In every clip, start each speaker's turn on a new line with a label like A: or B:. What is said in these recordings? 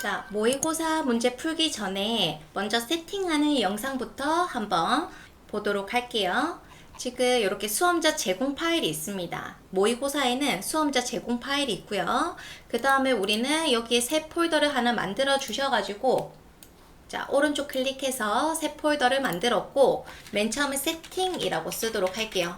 A: 자, 모의고사 문제 풀기 전에 먼저 세팅하는 영상부터 한번 보도록 할게요. 지금 이렇게 수험자 제공 파일이 있습니다. 모의고사에는 수험자 제공 파일이 있고요. 그 다음에 우리는 여기에 새 폴더를 하나 만들어 주셔가지고 자, 오른쪽 클릭해서 새 폴더를 만들었고 맨 처음에 세팅이라고 쓰도록 할게요.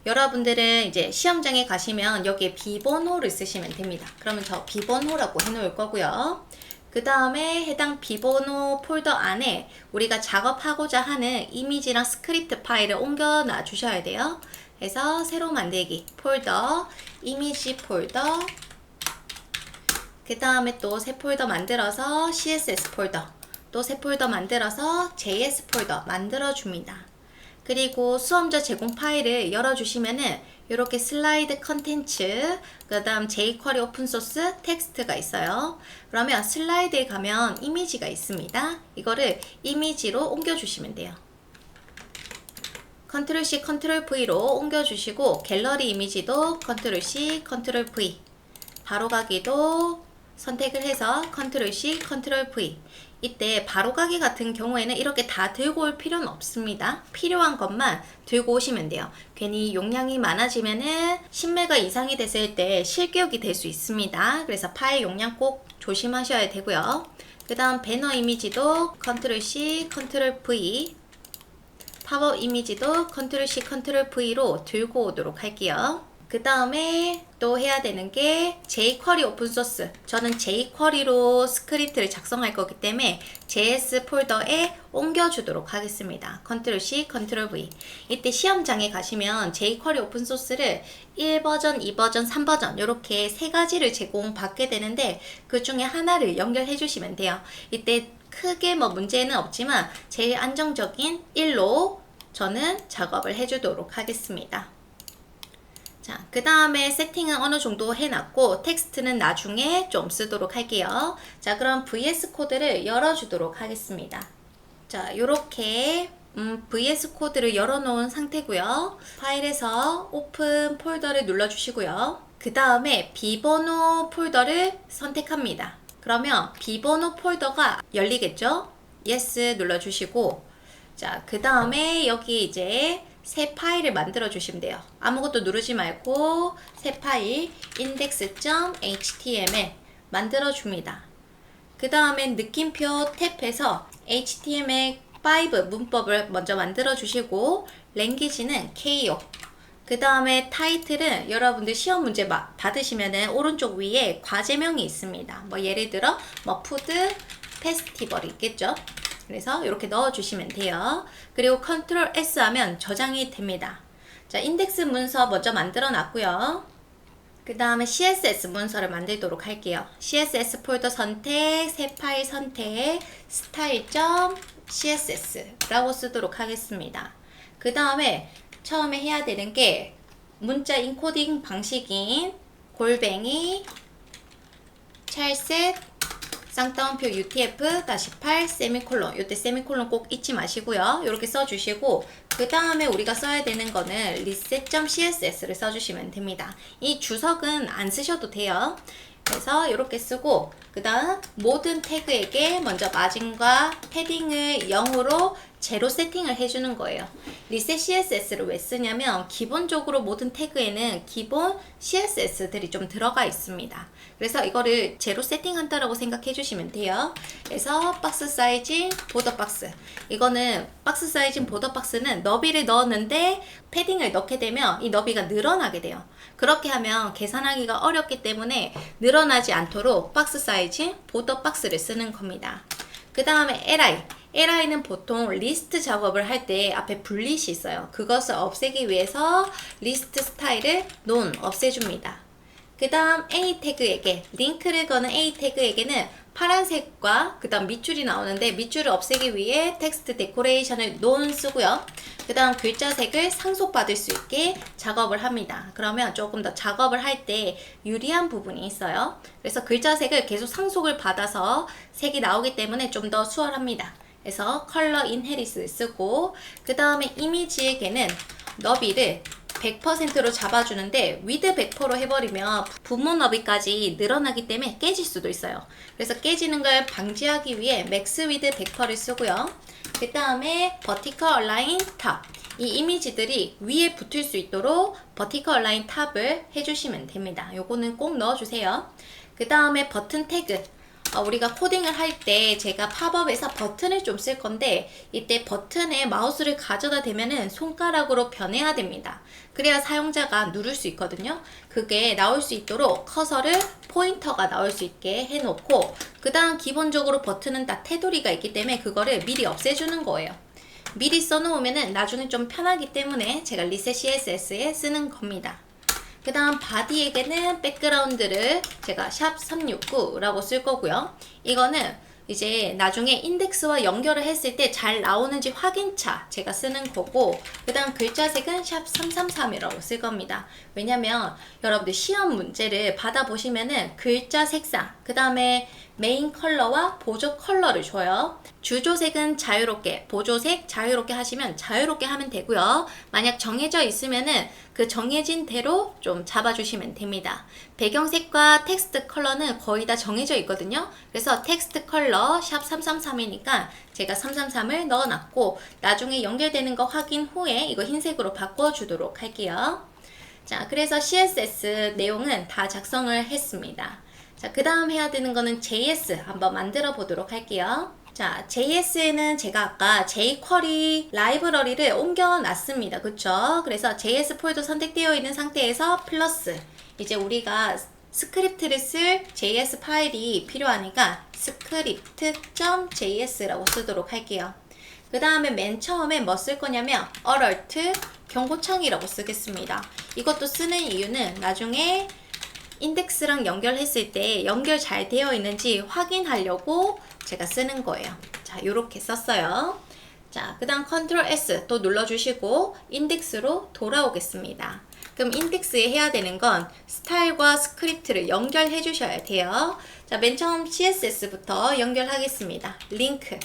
A: 여러분들은 이제 시험장에 가시면 여기에 비번호를 쓰시면 됩니다. 그러면 저 비번호라고 해놓을 거고요. 그 다음에 해당 비번호 폴더 안에 우리가 작업하고자 하는 이미지랑 스크립트 파일을 옮겨 놔 주셔야 돼요. 그래서 새로 만들기 폴더, 이미지 폴더, 그 다음에 또 새 폴더 만들어서 CSS 폴더, 또 새 폴더 만들어서 JS 폴더 만들어 줍니다. 그리고 수험자 제공 파일을 열어주시면은 이렇게 슬라이드 컨텐츠, 그 다음 jQuery 오픈소스 텍스트가 있어요. 그러면 슬라이드에 가면 이미지가 있습니다. 이거를 이미지로 옮겨주시면 돼요. 컨트롤 C, 컨트롤 V로 옮겨주시고 갤러리 이미지도 컨트롤 C, 컨트롤 V, 바로가기도 선택을 해서 컨트롤 C, 컨트롤 V. 이때 바로가기 같은 경우에는 이렇게 다 들고 올 필요는 없습니다. 필요한 것만 들고 오시면 돼요. 괜히 용량이 많아지면은 10메가 이상이 됐을 때 실기억이 될 수 있습니다. 그래서 파일 용량 꼭 조심하셔야 되고요. 그 다음 배너 이미지도 컨트롤 C, 컨트롤 V, 팝업 이미지도 컨트롤 C, 컨트롤 V로 들고 오도록 할게요. 그 다음에 또 해야 되는 게 jQuery 오픈소스. 저는 jQuery로 스크립트를 작성할 거기 때문에 JS 폴더에 옮겨주도록 하겠습니다. 컨트롤 C, 컨트롤 V. 이때 시험장에 가시면 jQuery 오픈소스를 1버전, 2버전, 3버전 이렇게 세 가지를 제공받게 되는데 그 중에 하나를 연결해 주시면 돼요. 이때 크게 뭐 문제는 없지만 제일 안정적인 1로 저는 작업을 해주도록 하겠습니다. 자, 그 다음에 세팅은 어느 정도 해놨고 텍스트는 나중에 좀 쓰도록 할게요. 자, 그럼 VS 코드를 열어주도록 하겠습니다. 자, 요렇게 VS 코드를 열어놓은 상태고요. 파일에서 오픈 폴더를 눌러주시고요. 그 다음에 비번호 폴더를 선택합니다. 그러면 비번호 폴더가 열리겠죠? Yes 눌러주시고 자, 그 다음에 여기 이제 새 파일을 만들어 주시면 돼요. 아무것도 누르지 말고 새 파일 index.html 만들어 줍니다. 그 다음에 느낌표 탭에서 HTML5 문법을 먼저 만들어 주시고 랭귀지는 K요. 그 다음에 타이틀은 여러분들 시험 문제 받으시면은 오른쪽 위에 과제명이 있습니다. 뭐 예를 들어 뭐 푸드 페스티벌이 있겠죠. 그래서 이렇게 넣어주시면 돼요. 그리고 컨트롤 S 하면 저장이 됩니다. 자, 인덱스 문서 먼저 만들어 놨고요. 그 다음에 CSS 문서를 만들도록 할게요. CSS 폴더 선택, 새 파일 선택, style.css라고 쓰도록 하겠습니다. 그 다음에 처음에 해야 되는 게 문자 인코딩 방식인 골뱅이 찰셋 쌍따옴표 UTF-8 세미콜론. 이때 세미콜론 꼭 잊지 마시고요. 이렇게 써주시고 그 다음에 우리가 써야 되는 거는 reset.css를 써주시면 됩니다. 이 주석은 안 쓰셔도 돼요. 그래서 이렇게 쓰고 그 다음 모든 태그에게 먼저 마진과 패딩을 0으로 제로 세팅을 해주는 거예요. 리셋 CSS를 왜 쓰냐면 기본적으로 모든 태그에는 기본 CSS들이 좀 들어가 있습니다. 그래서 이거를 제로 세팅한다라고 생각해 주시면 돼요. 그래서 박스 사이즈, 보더 박스. 이거는 박스 사이즈, 보더 박스는 너비를 넣었는데 패딩을 넣게 되면 이 너비가 늘어나게 돼요. 그렇게 하면 계산하기가 어렵기 때문에 늘어나지 않도록 박스 사이즈, 보더 박스를 쓰는 겁니다. 그 다음에 li는 보통 리스트 작업을 할 때 앞에 블릿이 있어요. 그것을 없애기 위해서 리스트 스타일을 none 없애줍니다. 그 다음 A 태그에게 링크를 거는 A 태그에게는 파란색과 그 다음 밑줄이 나오는데 밑줄을 없애기 위해 텍스트 데코레이션을 none 쓰고요. 그 다음 글자색을 상속받을 수 있게 작업을 합니다. 그러면 조금 더 작업을 할 때 유리한 부분이 있어요. 그래서 글자색을 계속 상속을 받아서 색이 나오기 때문에 좀 더 수월합니다. 그래서 컬러 인헤리스를 쓰고 그 다음에 이미지에게는 너비를 100%로 잡아주는데 위드 100%로 해버리면 부분 너비까지 늘어나기 때문에 깨질 수도 있어요. 그래서 깨지는 걸 방지하기 위해 맥스 위드 100%를 쓰고요. 그 다음에 버티컬 얼라인 탑. 이 이미지들이 위에 붙을 수 있도록 버티컬 얼라인 탑을 해주시면 됩니다. 요거는 꼭 넣어주세요. 그 다음에 버튼 태그. 우리가 코딩을 할 때 제가 팝업에서 버튼을 좀 쓸 건데 이때 버튼에 마우스를 가져다 대면은 손가락으로 변해야 됩니다. 그래야 사용자가 누를 수 있거든요. 그게 나올 수 있도록 커서를 포인터가 나올 수 있게 해놓고 그 다음 기본적으로 버튼은 다 테두리가 있기 때문에 그거를 미리 없애주는 거예요. 미리 써놓으면은 나중에 좀 편하기 때문에 제가 리셋 CSS에 쓰는 겁니다. 그 다음 바디에게는 백그라운드를 제가 샵 369라고 쓸 거고요. 이거는 이제 나중에 인덱스와 연결을 했을 때 잘 나오는지 확인차 제가 쓰는 거고, 그 다음 글자색은 샵 333이라고 쓸 겁니다. 왜냐면 여러분들 시험 문제를 받아보시면은 글자 색상, 그 다음에 메인 컬러와 보조 컬러를 줘요. 주조색은 자유롭게, 보조색 자유롭게 하시면 자유롭게 하면 되고요. 만약 정해져 있으면은 그 정해진 대로 좀 잡아주시면 됩니다. 배경색과 텍스트 컬러는 거의 다 정해져 있거든요. 그래서 텍스트 컬러 샵 333이니까 제가 333을 넣어놨고 나중에 연결되는 거 확인 후에 이거 흰색으로 바꿔주도록 할게요. 자, 그래서 CSS 내용은 다 작성을 했습니다. 자, 그 다음 해야 되는 거는 JS 한번 만들어 보도록 할게요. 자, JS에는 제가 아까 jQuery 라이브러리를 옮겨놨습니다. 그쵸? 그래서 JS 폴더 선택되어 있는 상태에서 플러스, 이제 우리가 스크립트를 쓸 JS 파일이 필요하니까 script.js라고 쓰도록 할게요. 그 다음에 맨 처음에 뭐 쓸 거냐면 alert 경고창이라고 쓰겠습니다. 이것도 쓰는 이유는 나중에 인덱스랑 연결했을 때 연결 잘 되어 있는지 확인하려고 제가 쓰는 거예요. 자, 요렇게 썼어요. 자, 그 다음 컨트롤 S 또 눌러주시고 인덱스로 돌아오겠습니다. 그럼 인덱스에 해야 되는 건 스타일과 스크립트를 연결해 주셔야 돼요. 자, 맨 처음 CSS부터 연결하겠습니다. 링크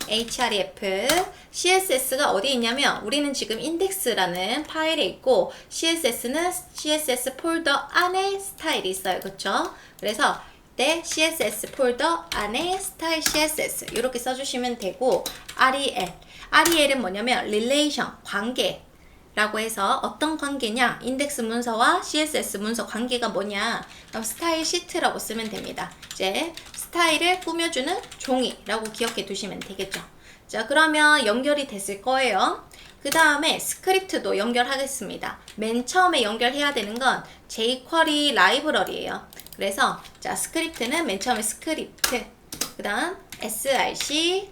A: href CSS가 어디 있냐면 우리는 지금 인덱스라는 파일에 있고 CSS는 CSS 폴더 안에 스타일이 있어요. 그쵸? 그래서 네, CSS 폴더 안에 스타일 CSS 이렇게 써주시면 되고 REL은 뭐냐면 relation 관계 라고 해서 어떤 관계냐, 인덱스 문서와 CSS 문서 관계가 뭐냐, 그럼 스타일 시트라고 쓰면 됩니다. 이제 스타일을 꾸며주는 종이라고 기억해 두시면 되겠죠. 자, 그러면 연결이 됐을 거예요. 그 다음에 스크립트도 연결하겠습니다. 맨 처음에 연결해야 되는 건 jQuery 라이브러리예요. 그래서 자, 스크립트는 맨 처음에 스크립트, 그 다음 src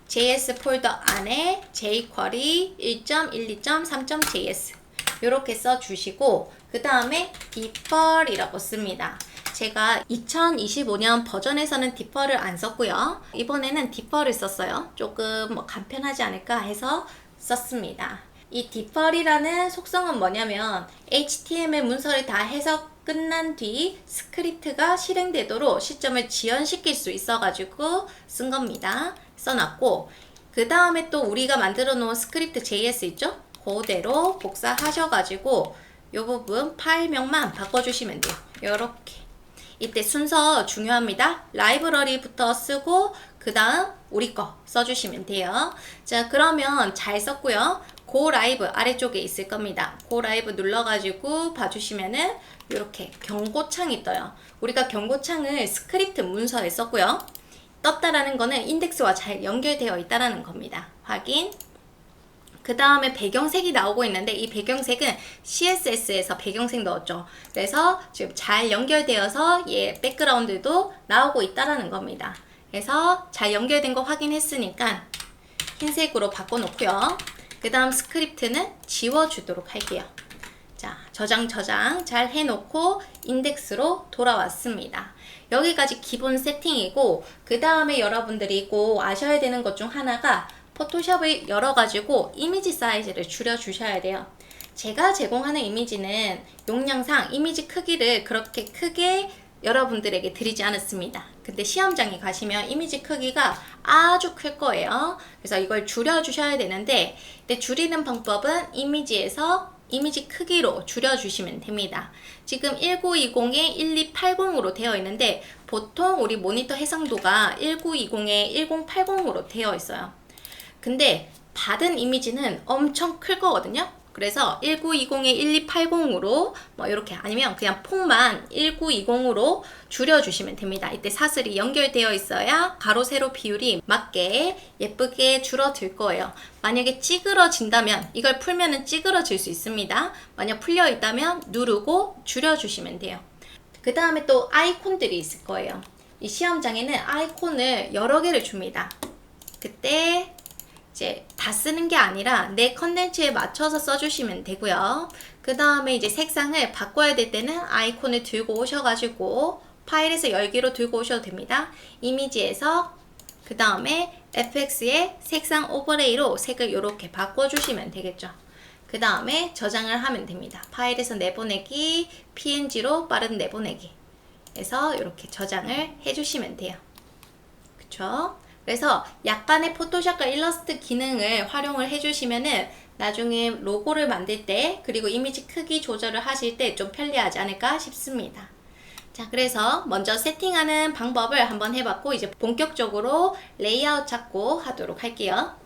A: JS 폴더 안에 jQuery 1.12.3.js 이렇게 써주시고 그 다음에 defer이라고 씁니다. 제가 2025년 버전에서는 defer를 안 썼고요. 이번에는 defer를 썼어요. 조금 뭐 간편하지 않을까 해서 썼습니다. 이 defer이라는 속성은 뭐냐면 HTML 문서를 다 해석 끝난 뒤 스크립트가 실행되도록 시점을 지연시킬 수 있어가지고 쓴 겁니다. 써놨고 그 다음에 또 우리가 만들어 놓은 스크립트 JS 있죠? 그대로 복사하셔가지고 이 부분 파일명만 바꿔주시면 돼요. 요렇게. 이때 순서 중요합니다. 라이브러리부터 쓰고 그 다음 우리 거 써주시면 돼요. 자, 그러면 잘 썼고요. 고 라이브 아래쪽에 있을 겁니다. 고 라이브 눌러가지고 봐주시면은 이렇게 경고창이 떠요. 우리가 경고창을 스크립트 문서에 썼고요. 떴다라는 거는 인덱스와 잘 연결되어 있다라는 겁니다. 확인. 그 다음에 배경색이 나오고 있는데 이 배경색은 CSS에서 배경색 넣었죠. 그래서 지금 잘 연결되어서 얘 백그라운드도 나오고 있다라는 겁니다. 그래서 잘 연결된 거 확인했으니까 흰색으로 바꿔놓고요. 그 다음 스크립트는 지워주도록 할게요. 자, 저장 잘 해놓고 인덱스로 돌아왔습니다. 여기까지 기본 세팅이고 그 다음에 여러분들이 꼭 아셔야 되는 것 중 하나가 포토샵을 열어가지고 이미지 사이즈를 줄여주셔야 돼요. 제가 제공하는 이미지는 용량상 이미지 크기를 그렇게 크게 여러분들에게 드리지 않았습니다. 근데 시험장에 가시면 이미지 크기가 아주 클 거예요. 그래서 이걸 줄여주셔야 되는데, 근데 줄이는 방법은 이미지에서 이미지 크기로 줄여주시면 됩니다. 지금 1920에 1280으로 되어 있는데 보통 우리 모니터 해상도가 1920에 1080으로 되어 있어요. 근데 받은 이미지는 엄청 클 거거든요. 그래서 1920에 1280으로 뭐 이렇게 아니면 그냥 폭만 1920으로 줄여주시면 됩니다. 이때 사슬이 연결되어 있어야 가로 세로 비율이 맞게 예쁘게 줄어들 거예요. 만약에 찌그러진다면 이걸 풀면은 찌그러질 수 있습니다. 만약 풀려 있다면 누르고 줄여주시면 돼요. 그 다음에 또 아이콘들이 있을 거예요. 이 시험장에는 아이콘을 여러 개를 줍니다. 그때 이제 다 쓰는 게 아니라 내 컨텐츠에 맞춰서 써주시면 되고요. 그 다음에 이제 색상을 바꿔야 될 때는 아이콘을 들고 오셔가지고 파일에서 열기로 들고 오셔도 됩니다. 이미지에서 그 다음에 FX의 색상 오버레이로 색을 이렇게 바꿔주시면 되겠죠. 그 다음에 저장을 하면 됩니다. 파일에서 내보내기, PNG로 빠른 내보내기 해서 이렇게 저장을 해주시면 돼요. 그쵸? 그래서 약간의 포토샵과 일러스트 기능을 활용을 해주시면은 나중에 로고를 만들 때 그리고 이미지 크기 조절을 하실 때 좀 편리하지 않을까 싶습니다. 자, 그래서 먼저 세팅하는 방법을 한번 해봤고 이제 본격적으로 레이아웃 잡고 하도록 할게요.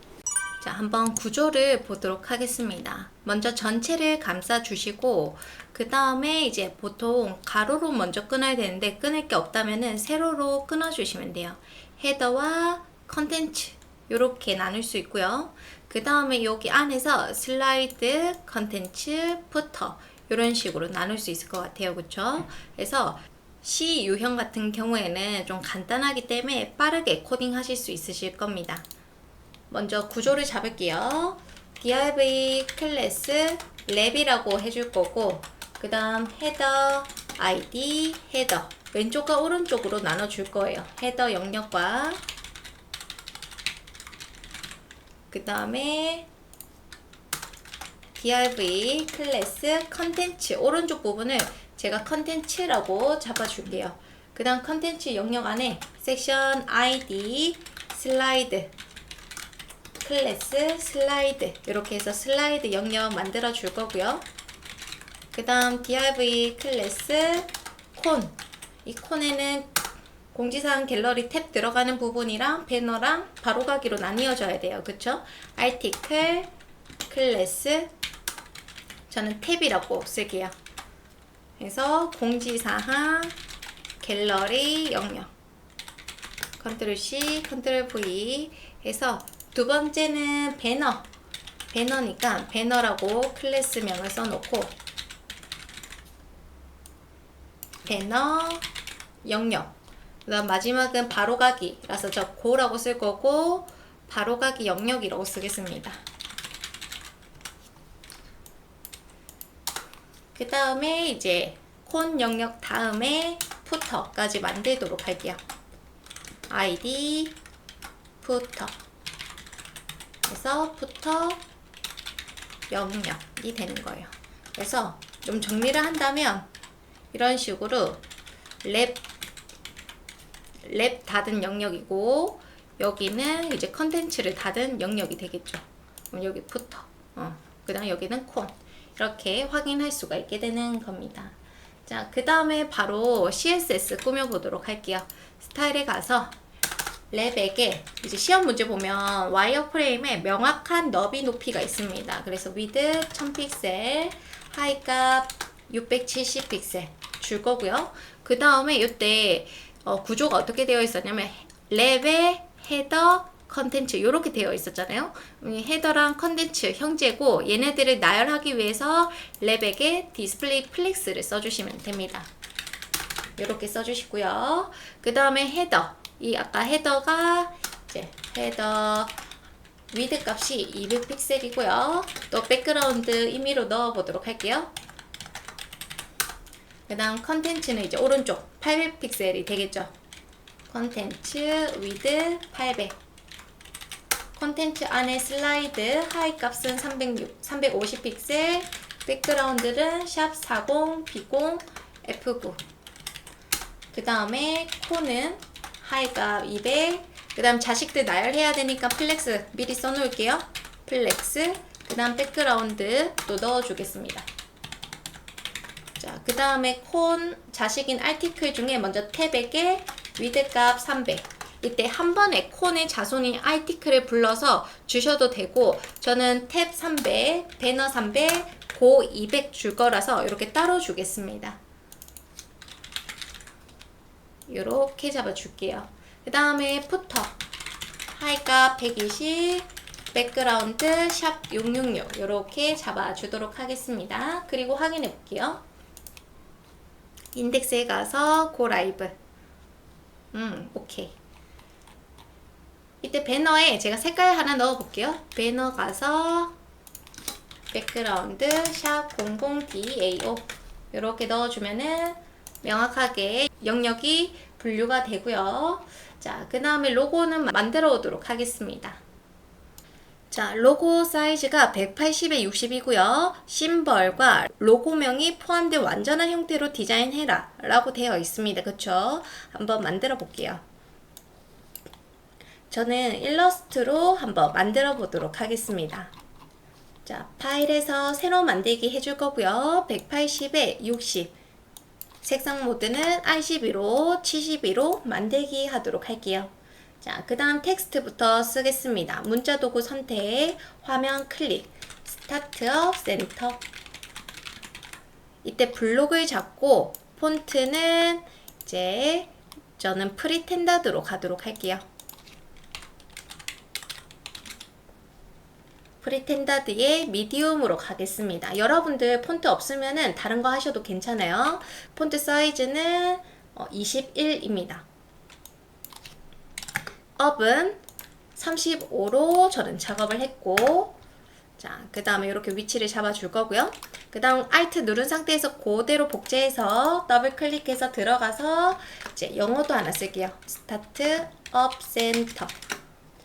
A: 자, 한번 구조를 보도록 하겠습니다. 먼저 전체를 감싸 주시고 그 다음에 이제 보통 가로로 먼저 끊어야 되는데 끊을 게 없다면은 세로로 끊어 주시면 돼요. 헤더와 컨텐츠 이렇게 나눌 수 있고요. 그 다음에 여기 안에서 슬라이드, 컨텐츠, 푸터 이런 식으로 나눌 수 있을 것 같아요. 그쵸? 그래서 C 유형 같은 경우에는 좀 간단하기 때문에 빠르게 코딩 하실 수 있으실 겁니다. 먼저 구조를 잡을게요. div 클래스 랩이라고 해줄 거고 그 다음 헤더 id 헤더 왼쪽과 오른쪽으로 나눠줄 거예요. 헤더 영역과 그 다음에 div 클래스 컨텐츠 오른쪽 부분을 제가 컨텐츠라고 잡아줄게요. 그 다음 컨텐츠 영역 안에 섹션 id 슬라이드 클래스 슬라이드 이렇게 해서 슬라이드 영역 만들어 줄 거고요. 그 다음 div 클래스 콘 이 콘에는 공지사항 갤러리 탭 들어가는 부분이랑 배너랑 바로가기로 나뉘어져야 돼요. 그쵸? article 클래스 저는 탭이라고 쓸게요. 그래서 공지사항 갤러리 영역 컨트롤 C 컨트롤 V 해서 두 번째는 배너니까 배너라고 클래스명을 써놓고 배너 영역 그 다음 마지막은 바로가기라서 저 고라고 쓸 거고 바로가기 영역이라고 쓰겠습니다. 그 다음에 이제 콘 영역 다음에 푸터까지 만들도록 할게요. id 푸터 그래서 푸터 영역이 되는 거예요. 그래서 좀 정리를 한다면 이런 식으로 랩 닫은 영역이고 여기는 이제 컨텐츠를 닫은 영역이 되겠죠. 그럼 여기 푸터 그 다음 여기는 콘 이렇게 확인할 수가 있게 되는 겁니다. 자, 그 다음에 바로 CSS 꾸며보도록 할게요. 스타일에 가서 랩에게 이제 시험 문제 보면 와이어프레임에 명확한 너비 높이가 있습니다. 그래서 위드 1000픽셀, 하이값 670픽셀 줄 거고요. 그 다음에 이때 구조가 어떻게 되어 있었냐면 랩에 헤더, 컨텐츠 이렇게 되어 있었잖아요. 헤더랑 컨텐츠 형제고 얘네들을 나열하기 위해서 랩에게 디스플레이 플렉스를 써주시면 됩니다. 이렇게 써주시고요. 그 다음에 헤더 이 아까 헤더가 이제 헤더 위드 값이 200픽셀이고요. 또 백그라운드 임의로 넣어 보도록 할게요. 그 다음 컨텐츠는 이제 오른쪽 800픽셀이 되겠죠. 컨텐츠 위드 800 컨텐츠 안에 슬라이드 하이 값은 350픽셀 백그라운드는 샵 40 B0 F9 그 다음에 콘은 하이값 200. 그 다음 자식들 나열해야 되니까 플렉스 미리 써놓을게요. 플렉스. 그 다음 백그라운드 또 넣어주겠습니다. 자, 그 다음에 콘 자식인 아티클 중에 먼저 탭에게 위드값 300. 이때 한 번에 콘의 자손인 아티클을 불러서 주셔도 되고, 저는 탭 300, 배너 300, 고 200 줄 거라서 이렇게 따로 주겠습니다. 이렇게 잡아줄게요. 그 다음에 푸터 하이값 120, 백그라운드 샵 666 이렇게 잡아주도록 하겠습니다. 그리고 확인해 볼게요. 인덱스에 가서 고 라이브. 오케이. 이때 배너에 제가 색깔 하나 넣어 볼게요. 배너 가서 백그라운드 샵 00DAO 이렇게 넣어주면은 명확하게 영역이 분류가 되고요. 자, 그 다음에 로고는 만들어 오도록 하겠습니다. 자, 로고 사이즈가 180에 60이고요. 심벌과 로고명이 포함된 완전한 형태로 디자인해라 라고 되어 있습니다. 그쵸? 한번 만들어 볼게요. 저는 일러스트로 한번 만들어 보도록 하겠습니다. 자, 파일에서 새로 만들기 해줄 거고요. 180에 60. 색상 모드는 RGB로 72로 만들기 하도록 할게요. 자, 그 다음 텍스트부터 쓰겠습니다. 문자 도구 선택, 화면 클릭, 스타트업, 센터. 이때 블록을 잡고 폰트는 이제 저는 프리텐더드로 가도록 할게요. 프리텐더드의 미디움으로 가겠습니다. 여러분들 폰트 없으면은 다른 거 하셔도 괜찮아요. 폰트 사이즈는 21입니다. 업은 35로 저는 작업을 했고, 자, 그 다음에 이렇게 위치를 잡아줄 거고요. 그 다음 Alt 누른 상태에서 그대로 복제해서 더블 클릭해서 들어가서 이제 영어도 하나 쓸게요. 스타트 업 센터.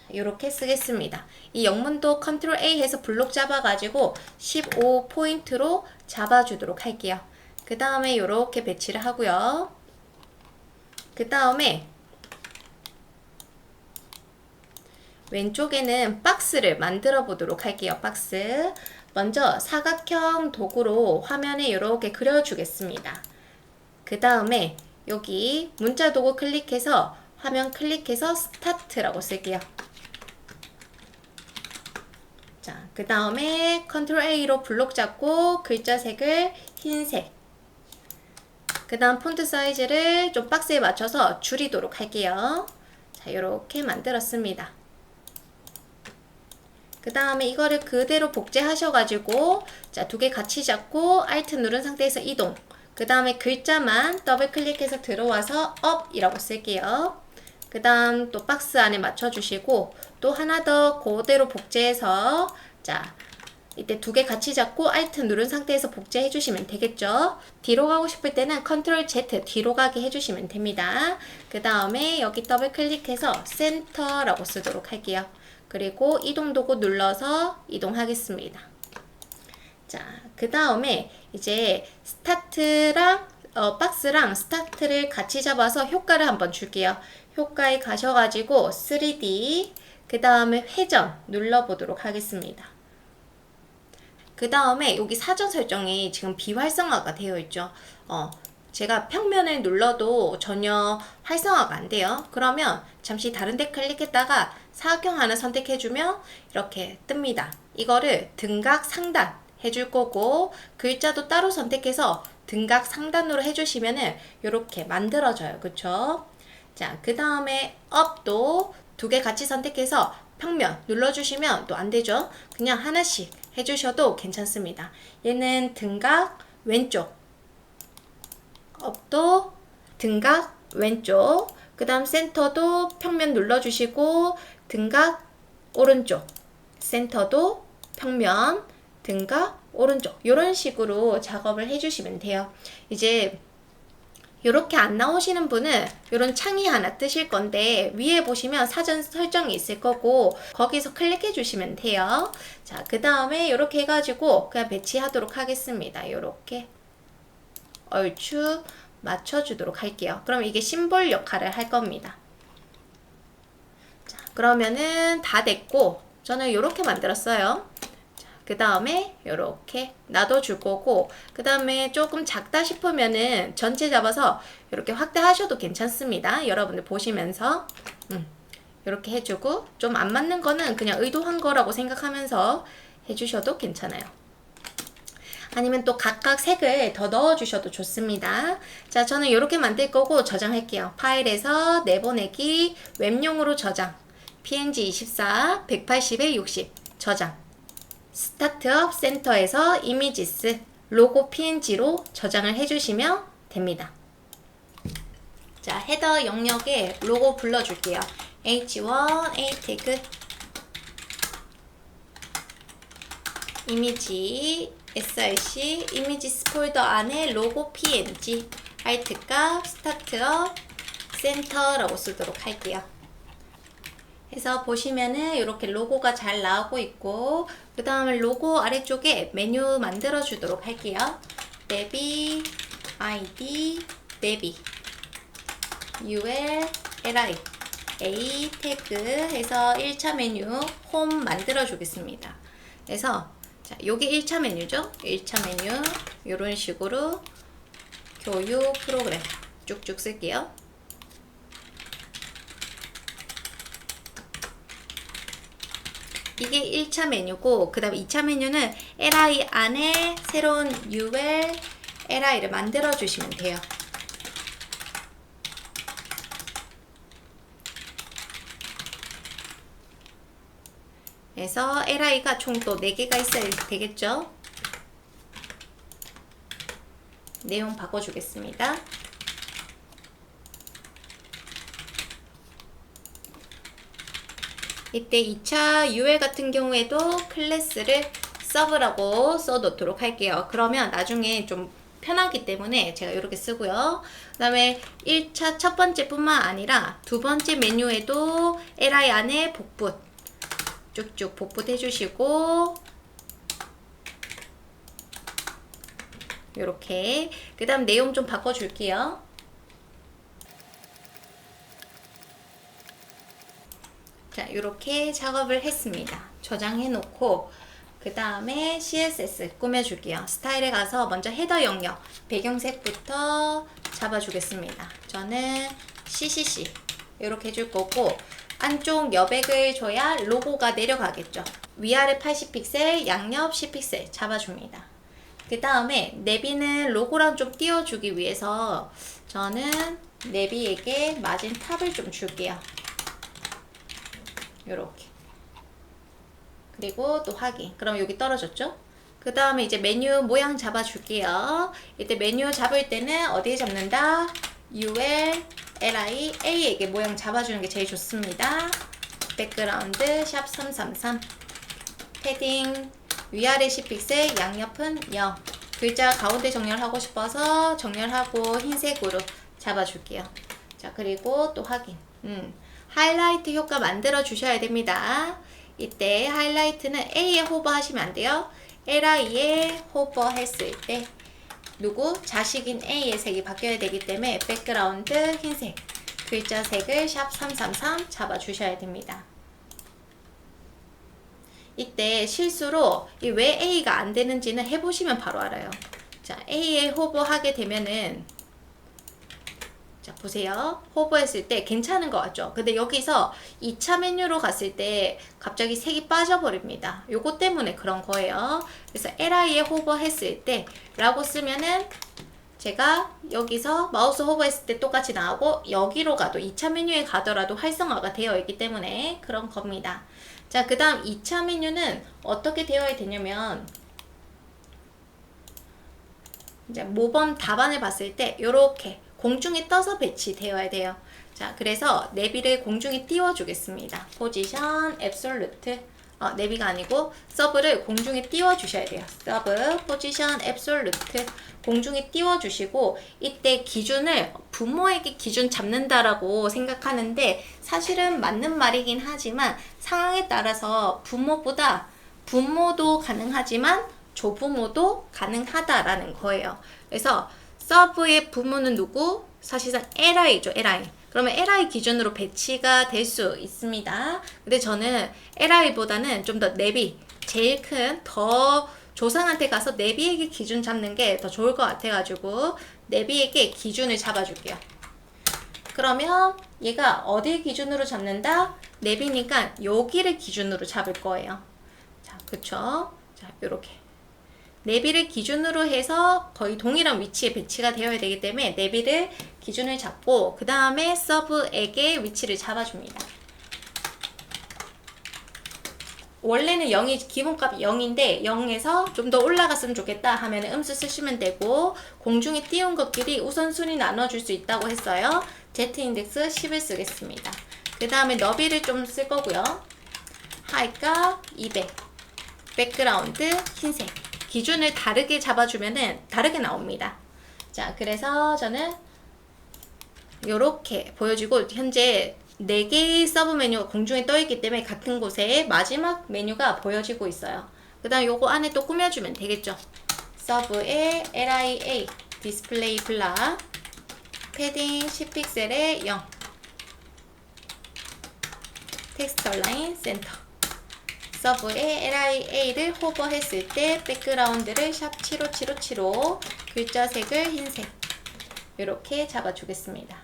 A: 이렇게 쓰겠습니다. 이 영문도 컨트롤 A 해서 블록 잡아가지고 15포인트로 잡아주도록 할게요. 그 다음에 이렇게 배치를 하고요. 그 다음에 왼쪽에는 박스를 만들어 보도록 할게요. 박스. 먼저 사각형 도구로 화면에 이렇게 그려주겠습니다. 그 다음에 여기 문자 도구 클릭해서 화면 클릭해서 스타트라고 쓸게요. 자, 그 다음에 컨트롤 A로 블록 잡고 글자 색을 흰색. 그 다음 폰트 사이즈를 좀 박스에 맞춰서 줄이도록 할게요. 자, 이렇게 만들었습니다. 그 다음에 이거를 그대로 복제하셔가지고 자, 두 개 같이 잡고 Alt 누른 상태에서 이동. 그 다음에 글자만 더블 클릭해서 들어와서 up이라고 쓸게요. 그 다음 또 박스 안에 맞춰주시고 또 하나 더 그대로 복제해서 자, 이때 두 개 같이 잡고 Alt 누른 상태에서 복제해 주시면 되겠죠. 뒤로 가고 싶을 때는 Ctrl Z 뒤로 가게 해주시면 됩니다. 그 다음에 여기 더블 클릭해서 센터라고 쓰도록 할게요. 그리고 이동 도구 눌러서 이동하겠습니다. 자, 그 다음에 이제 스타트랑 박스랑 스타트를 같이 잡아서 효과를 한번 줄게요. 효과에 가셔가지고 3D 그 다음에 회전 눌러보도록 하겠습니다. 그 다음에 여기 사전 설정이 지금 비활성화가 되어 있죠. 제가 평면을 눌러도 전혀 활성화가 안 돼요. 그러면 잠시 다른 데 클릭했다가 사각형 하나 선택해주면 이렇게 뜹니다. 이거를 등각 상단 해줄 거고 글자도 따로 선택해서 등각 상단으로 해주시면은 이렇게 만들어져요. 그쵸? 자, 그 다음에 up도 두 개 같이 선택해서 평면 눌러주시면 또 안 되죠? 그냥 하나씩 해주셔도 괜찮습니다. 얘는 등각 왼쪽, up도 등각 왼쪽, 그 다음 센터도 평면 눌러주시고 등각 오른쪽, 센터도 평면, 등각 오른쪽 이런 식으로 작업을 해주시면 돼요. 이제 이렇게 안 나오시는 분은 이런 창이 하나 뜨실 건데 위에 보시면 사전 설정이 있을 거고 거기서 클릭해 주시면 돼요. 자, 그 다음에 이렇게 해가지고 그냥 배치하도록 하겠습니다. 이렇게 얼추 맞춰주도록 할게요. 그럼 이게 심볼 역할을 할 겁니다. 그러면은 다 됐고 저는 이렇게 만들었어요. 그 다음에 이렇게 놔둬줄 거고, 그 다음에 조금 작다 싶으면은 전체 잡아서 이렇게 확대하셔도 괜찮습니다. 여러분들 보시면서 이렇게 해주고, 좀 안 맞는 거는 그냥 의도한 거라고 생각하면서 해주셔도 괜찮아요. 아니면 또 각각 색을 더 넣어주셔도 좋습니다. 자, 저는 이렇게 만들 거고 저장할게요. 파일에서 내보내기, 웹용으로 저장, png24, 180에 60, 저장. 스타트업 센터에서 이미지스, 로고 png로 저장을 해주시면 됩니다. 자, 헤더 영역에 로고 불러줄게요. h1, a-tag, 이미지, src, 이미지스 폴더 안에 로고 png, 알트값, 스타트업, 센터라고 쓰도록 할게요. 해서 보시면은 이렇게 로고가 잘 나오고 있고, 그 다음에 로고 아래쪽에 메뉴 만들어 주도록 할게요. 내비, id, 내비, ul, li, a 태그 해서 1차 메뉴 홈 만들어 주겠습니다. 그래서 자, 요게 1차 메뉴죠. 1차 메뉴 이런 식으로 교육 프로그램 쭉쭉 쓸게요. 이게 1차 메뉴고, 그 다음 2차 메뉴는 li 안에 새로운 ul, li를 만들어 주시면 돼요. 그래서 li가 총 또 4개가 있어야 되겠죠. 내용 바꿔주겠습니다. 이때 2차 UL 같은 경우에도 클래스를 서브라고 써놓도록 할게요. 그러면 나중에 좀 편하기 때문에 제가 이렇게 쓰고요. 그 다음에 1차 첫 번째 뿐만 아니라 두 번째 메뉴에도 li 안에 복붙 쭉쭉 복붙 해주시고, 이렇게 그 다음 내용 좀 바꿔줄게요. 자, 이렇게 작업을 했습니다. 저장해 놓고 그 다음에 CSS 꾸며줄게요. 스타일에 가서 먼저 헤더 영역 배경색부터 잡아주겠습니다. 저는 CCC 이렇게 해줄 거고, 안쪽 여백을 줘야 로고가 내려가겠죠. 위아래 80픽셀, 양옆 10픽셀 잡아줍니다. 그 다음에 내비는 로고랑 좀 띄워주기 위해서 저는 내비에게 마진 탑을 좀 줄게요. 요렇게. 그리고 또 확인. 그럼 여기 떨어졌죠? 그 다음에 이제 메뉴 모양 잡아줄게요. 이때 메뉴 잡을 때는 어디에 잡는다? UL, LI, A에게 모양 잡아주는 게 제일 좋습니다. 백그라운드 샵 333, 패딩 위아래 10픽셀, 양옆은 0. 글자 가운데 정렬하고 싶어서 정렬하고 흰색으로 잡아줄게요. 자, 그리고 또 확인. 하이라이트 효과 만들어 주셔야 됩니다. 이때 하이라이트는 A에 호버 하시면 안 돼요. LI에 호버 했을 때 누구? 자식인 A의 색이 바뀌어야 되기 때문에 백그라운드 흰색, 글자 색을 샵 333 잡아 주셔야 됩니다. 이때 실수로 왜 A가 안 되는지는 해보시면 바로 알아요. 자, A에 호버하게 되면은, 자, 보세요. 호버했을 때 괜찮은 것 같죠? 근데 여기서 2차 메뉴로 갔을 때 갑자기 색이 빠져버립니다. 요거 때문에 그런 거예요. 그래서 li에 호버했을 때 라고 쓰면은 제가 여기서 마우스 호버했을 때 똑같이 나오고, 여기로 가도 2차 메뉴에 가더라도 활성화가 되어 있기 때문에 그런 겁니다. 자, 그 다음 2차 메뉴는 어떻게 되어야 되냐면, 이제 모범 답안을 봤을 때 요렇게 공중에 떠서 배치되어야 돼요. 자, 그래서 내비를 공중에 띄워주겠습니다. 포지션, 앱솔루트, 내비가 아니고 서브를 공중에 띄워주셔야 돼요. 서브, 포지션, 앱솔루트 공중에 띄워주시고, 이때 기준을 부모에게 기준 잡는다라고 생각하는데 사실은 맞는 말이긴 하지만 상황에 따라서 부모도 가능하지만 조부모도 가능하다라는 거예요. 그래서 서브의 부모는 누구? 사실상 li죠, li. 그러면 li 기준으로 배치가 될 수 있습니다. 근데 저는 li보다는 좀 더 내비, 제일 큰, 더 조상한테 가서 내비에게 기준 잡는 게 더 좋을 것 같아가지고 내비에게 기준을 잡아줄게요. 그러면 얘가 어딜 기준으로 잡는다? 내비니까 여기를 기준으로 잡을 거예요. 자, 그쵸? 자, 요렇게. 내비를 기준으로 해서 거의 동일한 위치에 배치가 되어야 되기 때문에 내비를 기준을 잡고 그 다음에 서브에게 위치를 잡아줍니다. 원래는 0이 기본값 0인데 0에서 좀 더 올라갔으면 좋겠다 하면 음수 쓰시면 되고 공중에 띄운 것끼리 우선순위 나눠줄 수 있다고 했어요. Z인덱스 10을 쓰겠습니다. 그 다음에 너비를 좀 쓸 거고요. 하이값 200, 백그라운드 흰색. 기준을 다르게 잡아주면은 다르게 나옵니다. 자, 그래서 저는 요렇게 보여주고 현재 4개의 서브 메뉴가 공중에 떠있기 때문에 같은 곳에 마지막 메뉴가 보여지고 있어요. 그 다음 요거 안에 또 꾸며주면 되겠죠. 서브에 LIA 디스플레이 블락 패딩 10픽셀에 0 텍스트 얼라인 센터 서브에 LIA를 호버했을 때 백그라운드를 샵 75757로 글자색을 흰색 이렇게 잡아주겠습니다.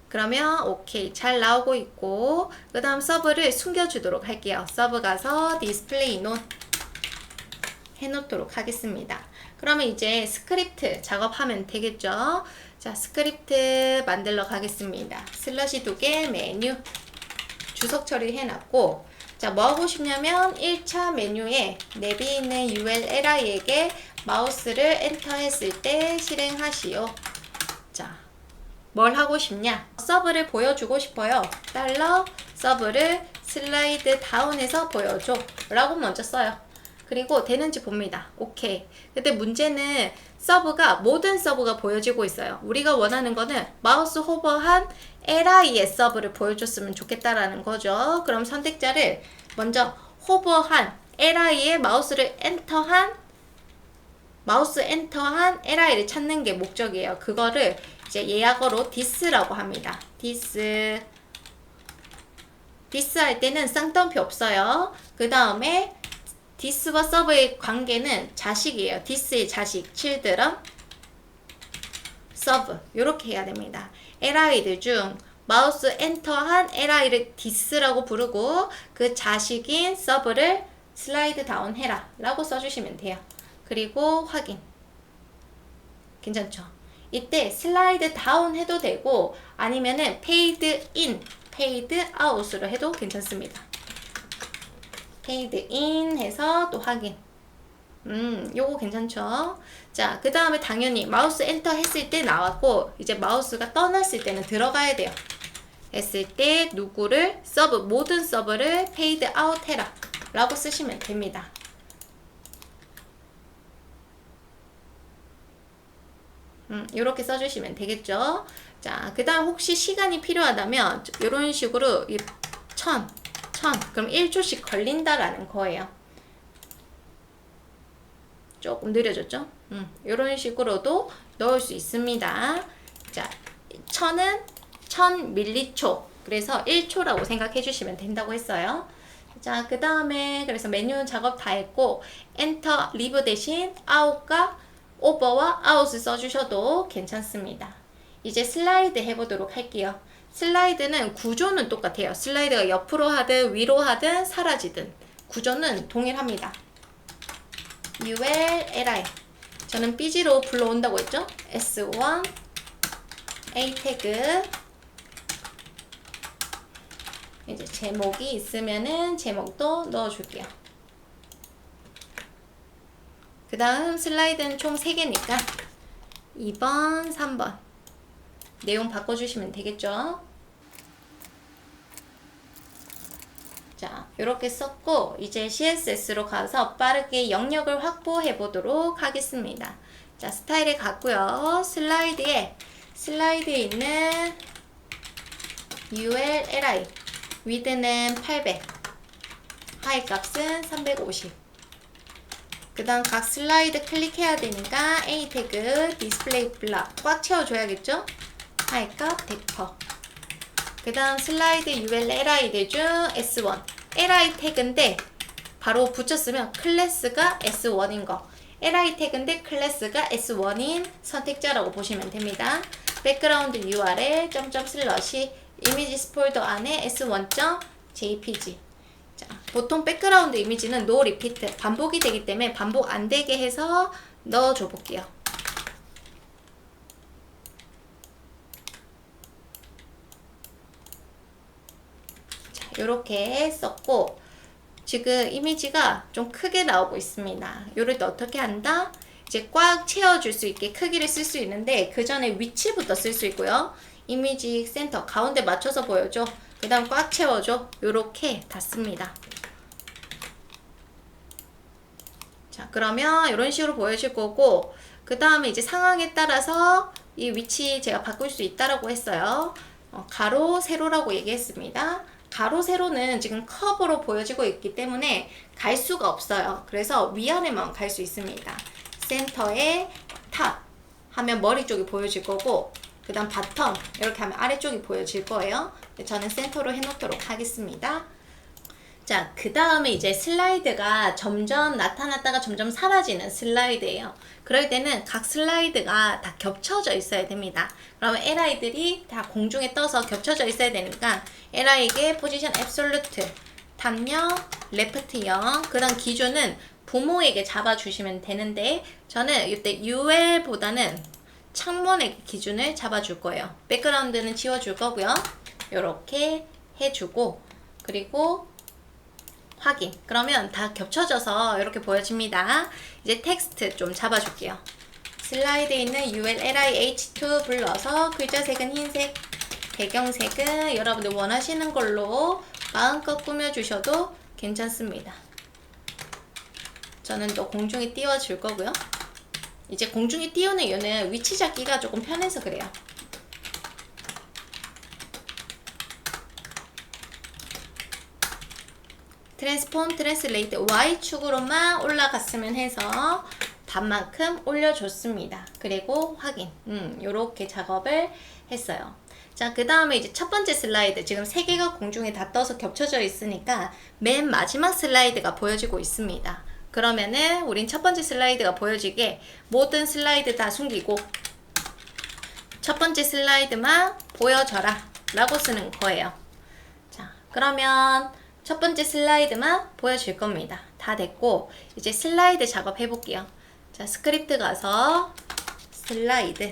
A: 그러면 오케이 잘 나오고 있고 그 다음 서브를 숨겨주도록 할게요. 서브 가서 디스플레이 논 해놓도록 하겠습니다. 그러면 이제 스크립트 작업하면 되겠죠. 자, 스크립트 만들러 가겠습니다. 슬러시 2개 메뉴 주석 처리 해놨고 자, 뭐 하고 싶냐면 1차 메뉴에 내비 있는 ULLI에게 마우스를 엔터 했을 때 실행하시오. 자, 뭘 하고 싶냐? 서브를 보여주고 싶어요. 달러 서브를 슬라이드 다운해서 보여줘 라고 먼저 써요. 그리고 되는지 봅니다. 오케이. 근데 문제는 서브가 모든 서브가 보여지고 있어요. 우리가 원하는 거는 마우스 호버한 LI의 서브를 보여줬으면 좋겠다라는 거죠. 그럼 선택자를 먼저 호버한 LI의 마우스 엔터한 LI를 찾는 게 목적이에요. 그거를 이제 예약어로 this라고 합니다. this 할 때는 쌍따옴표 없어요. 그 다음에 this와 서브의 관계는 자식이에요. this의 자식, children, sub 이렇게 해야 됩니다. li들 중 마우스 엔터한 li를 this라고 부르고 그 자식인 sub를 슬라이드 다운 해라 라고 써주시면 돼요. 그리고 확인. 괜찮죠? 이때 슬라이드 다운 해도 되고 아니면은 페이드 인, 페이드 아웃으로 해도 괜찮습니다. 페이드 인 해서 또 확인. 요거 괜찮죠? 자, 그 다음에 당연히 마우스 엔터 했을 때 나왔고 이제 마우스가 떠났을 때는 들어가야 돼요. 했을 때 누구를 서브, 모든 서브를 페이드 아웃 해라 라고 쓰시면 됩니다. 이렇게 써주시면 되겠죠. 자, 그 다음 혹시 시간이 필요하다면 이런 식으로 1000 그럼 1초씩 걸린다라는 거예요. 조금 느려졌죠? 이런 식으로도 넣을 수 있습니다. 자, 1000은 1000밀리초 그래서 1초라고 생각해 주시면 된다고 했어요. 자, 그 다음에 그래서 메뉴 작업 다 했고 엔터 리브 대신 아웃과 오버와 아웃을 써주셔도 괜찮습니다. 이제 슬라이드 해보도록 할게요. 슬라이드는 구조는 똑같아요. 슬라이드가 옆으로 하든 위로 하든 사라지든 구조는 동일합니다. ULLI 저는 삐지로 불러온다고 했죠? S1 A 태그 이제 제목이 있으면은 제목도 넣어줄게요. 그 다음 슬라이드는 총 3개니까 2번, 3번 내용 바꿔주시면 되겠죠. 자, 이렇게 썼고 이제 CSS로 가서 빠르게 영역을 확보해 보도록 하겠습니다. 자, 스타일에 갔고요. 슬라이드에 있는 ULLI 위드는 800 하이 값은 350 그 다음 각 슬라이드 클릭해야 되니까 A 태그 디스플레이 블락 꽉 채워줘야겠죠? 하이값 100%. 그 다음 슬라이드 UL LI들 중 S1 LI 태그인데 바로 붙였으면 클래스가 S1인 거, LI 태그인데 클래스가 S1인 선택자라고 보시면 됩니다. 백그라운드 URL 점점// 이미지 폴더 안에 S1.jpg. 자, 보통 백그라운드 이미지는 no repeat 반복이 되기 때문에 반복 안 되게 해서 넣어줘 볼게요. 자, 요렇게 썼고, 지금 이미지가 좀 크게 나오고 있습니다. 요럴 때 어떻게 한다? 이제 꽉 채워줄 수 있게 크기를 쓸 수 있는데, 그 전에 위치부터 쓸 수 있고요. 이미지 센터 가운데 맞춰서 보여줘. 그 다음 꽉 채워줘. 요렇게 닫습니다. 자, 그러면 이런 식으로 보여질 거고, 그 다음에 이제 상황에 따라서 이 위치 제가 바꿀 수 있다라고 했어요. 가로, 세로라고 얘기했습니다. 가로, 세로는 지금 컵으로 보여지고 있기 때문에 갈 수가 없어요. 그래서 위아래만 갈 수 있습니다. 센터에 탑 하면 머리 쪽이 보여질 거고, 그 다음 바텀 이렇게 하면 아래쪽이 보여질 거예요. 저는 센터로 해놓도록 하겠습니다. 자, 그 다음에 이제 슬라이드가 점점 나타났다가 점점 사라지는 슬라이드예요. 그럴 때는 각 슬라이드가 다 겹쳐져 있어야 됩니다. 그러면 LI들이 다 공중에 떠서 겹쳐져 있어야 되니까 LI에게 포지션 앱솔루트, 탑 0, 레프트 0 그런 기준은 부모에게 잡아주시면 되는데, 저는 이때 UL보다는 창문의 기준을 잡아줄 거예요. 백그라운드는 지워줄 거고요. 이렇게 해주고, 그리고 확인. 그러면 다 겹쳐져서 이렇게 보여집니다. 이제 텍스트 좀 잡아줄게요. 슬라이드에 있는 ULLIH2 불러서 글자색은 흰색, 배경색은 여러분들 원하시는 걸로 마음껏 꾸며주셔도 괜찮습니다. 저는 또 공중에 띄워줄 거고요. 이제 공중에 띄우는 이유는 위치 잡기가 조금 편해서 그래요. 트랜스폼, 트랜슬레이트 Y축으로만 올라갔으면 해서 반만큼 올려줬습니다. 그리고 확인. 요렇게 작업을 했어요. 자, 그 다음에 이제 첫 번째 슬라이드, 지금 3개가 공중에 다 떠서 겹쳐져 있으니까 맨 마지막 슬라이드가 보여지고 있습니다. 그러면은 우린 첫 번째 슬라이드가 보여지게 모든 슬라이드 다 숨기고 첫 번째 슬라이드만 보여줘라 라고 쓰는 거예요. 자, 그러면 첫 번째 슬라이드만 보여줄 겁니다. 다 됐고, 이제 슬라이드 작업 해볼게요. 자, 스크립트 가서 슬라이드.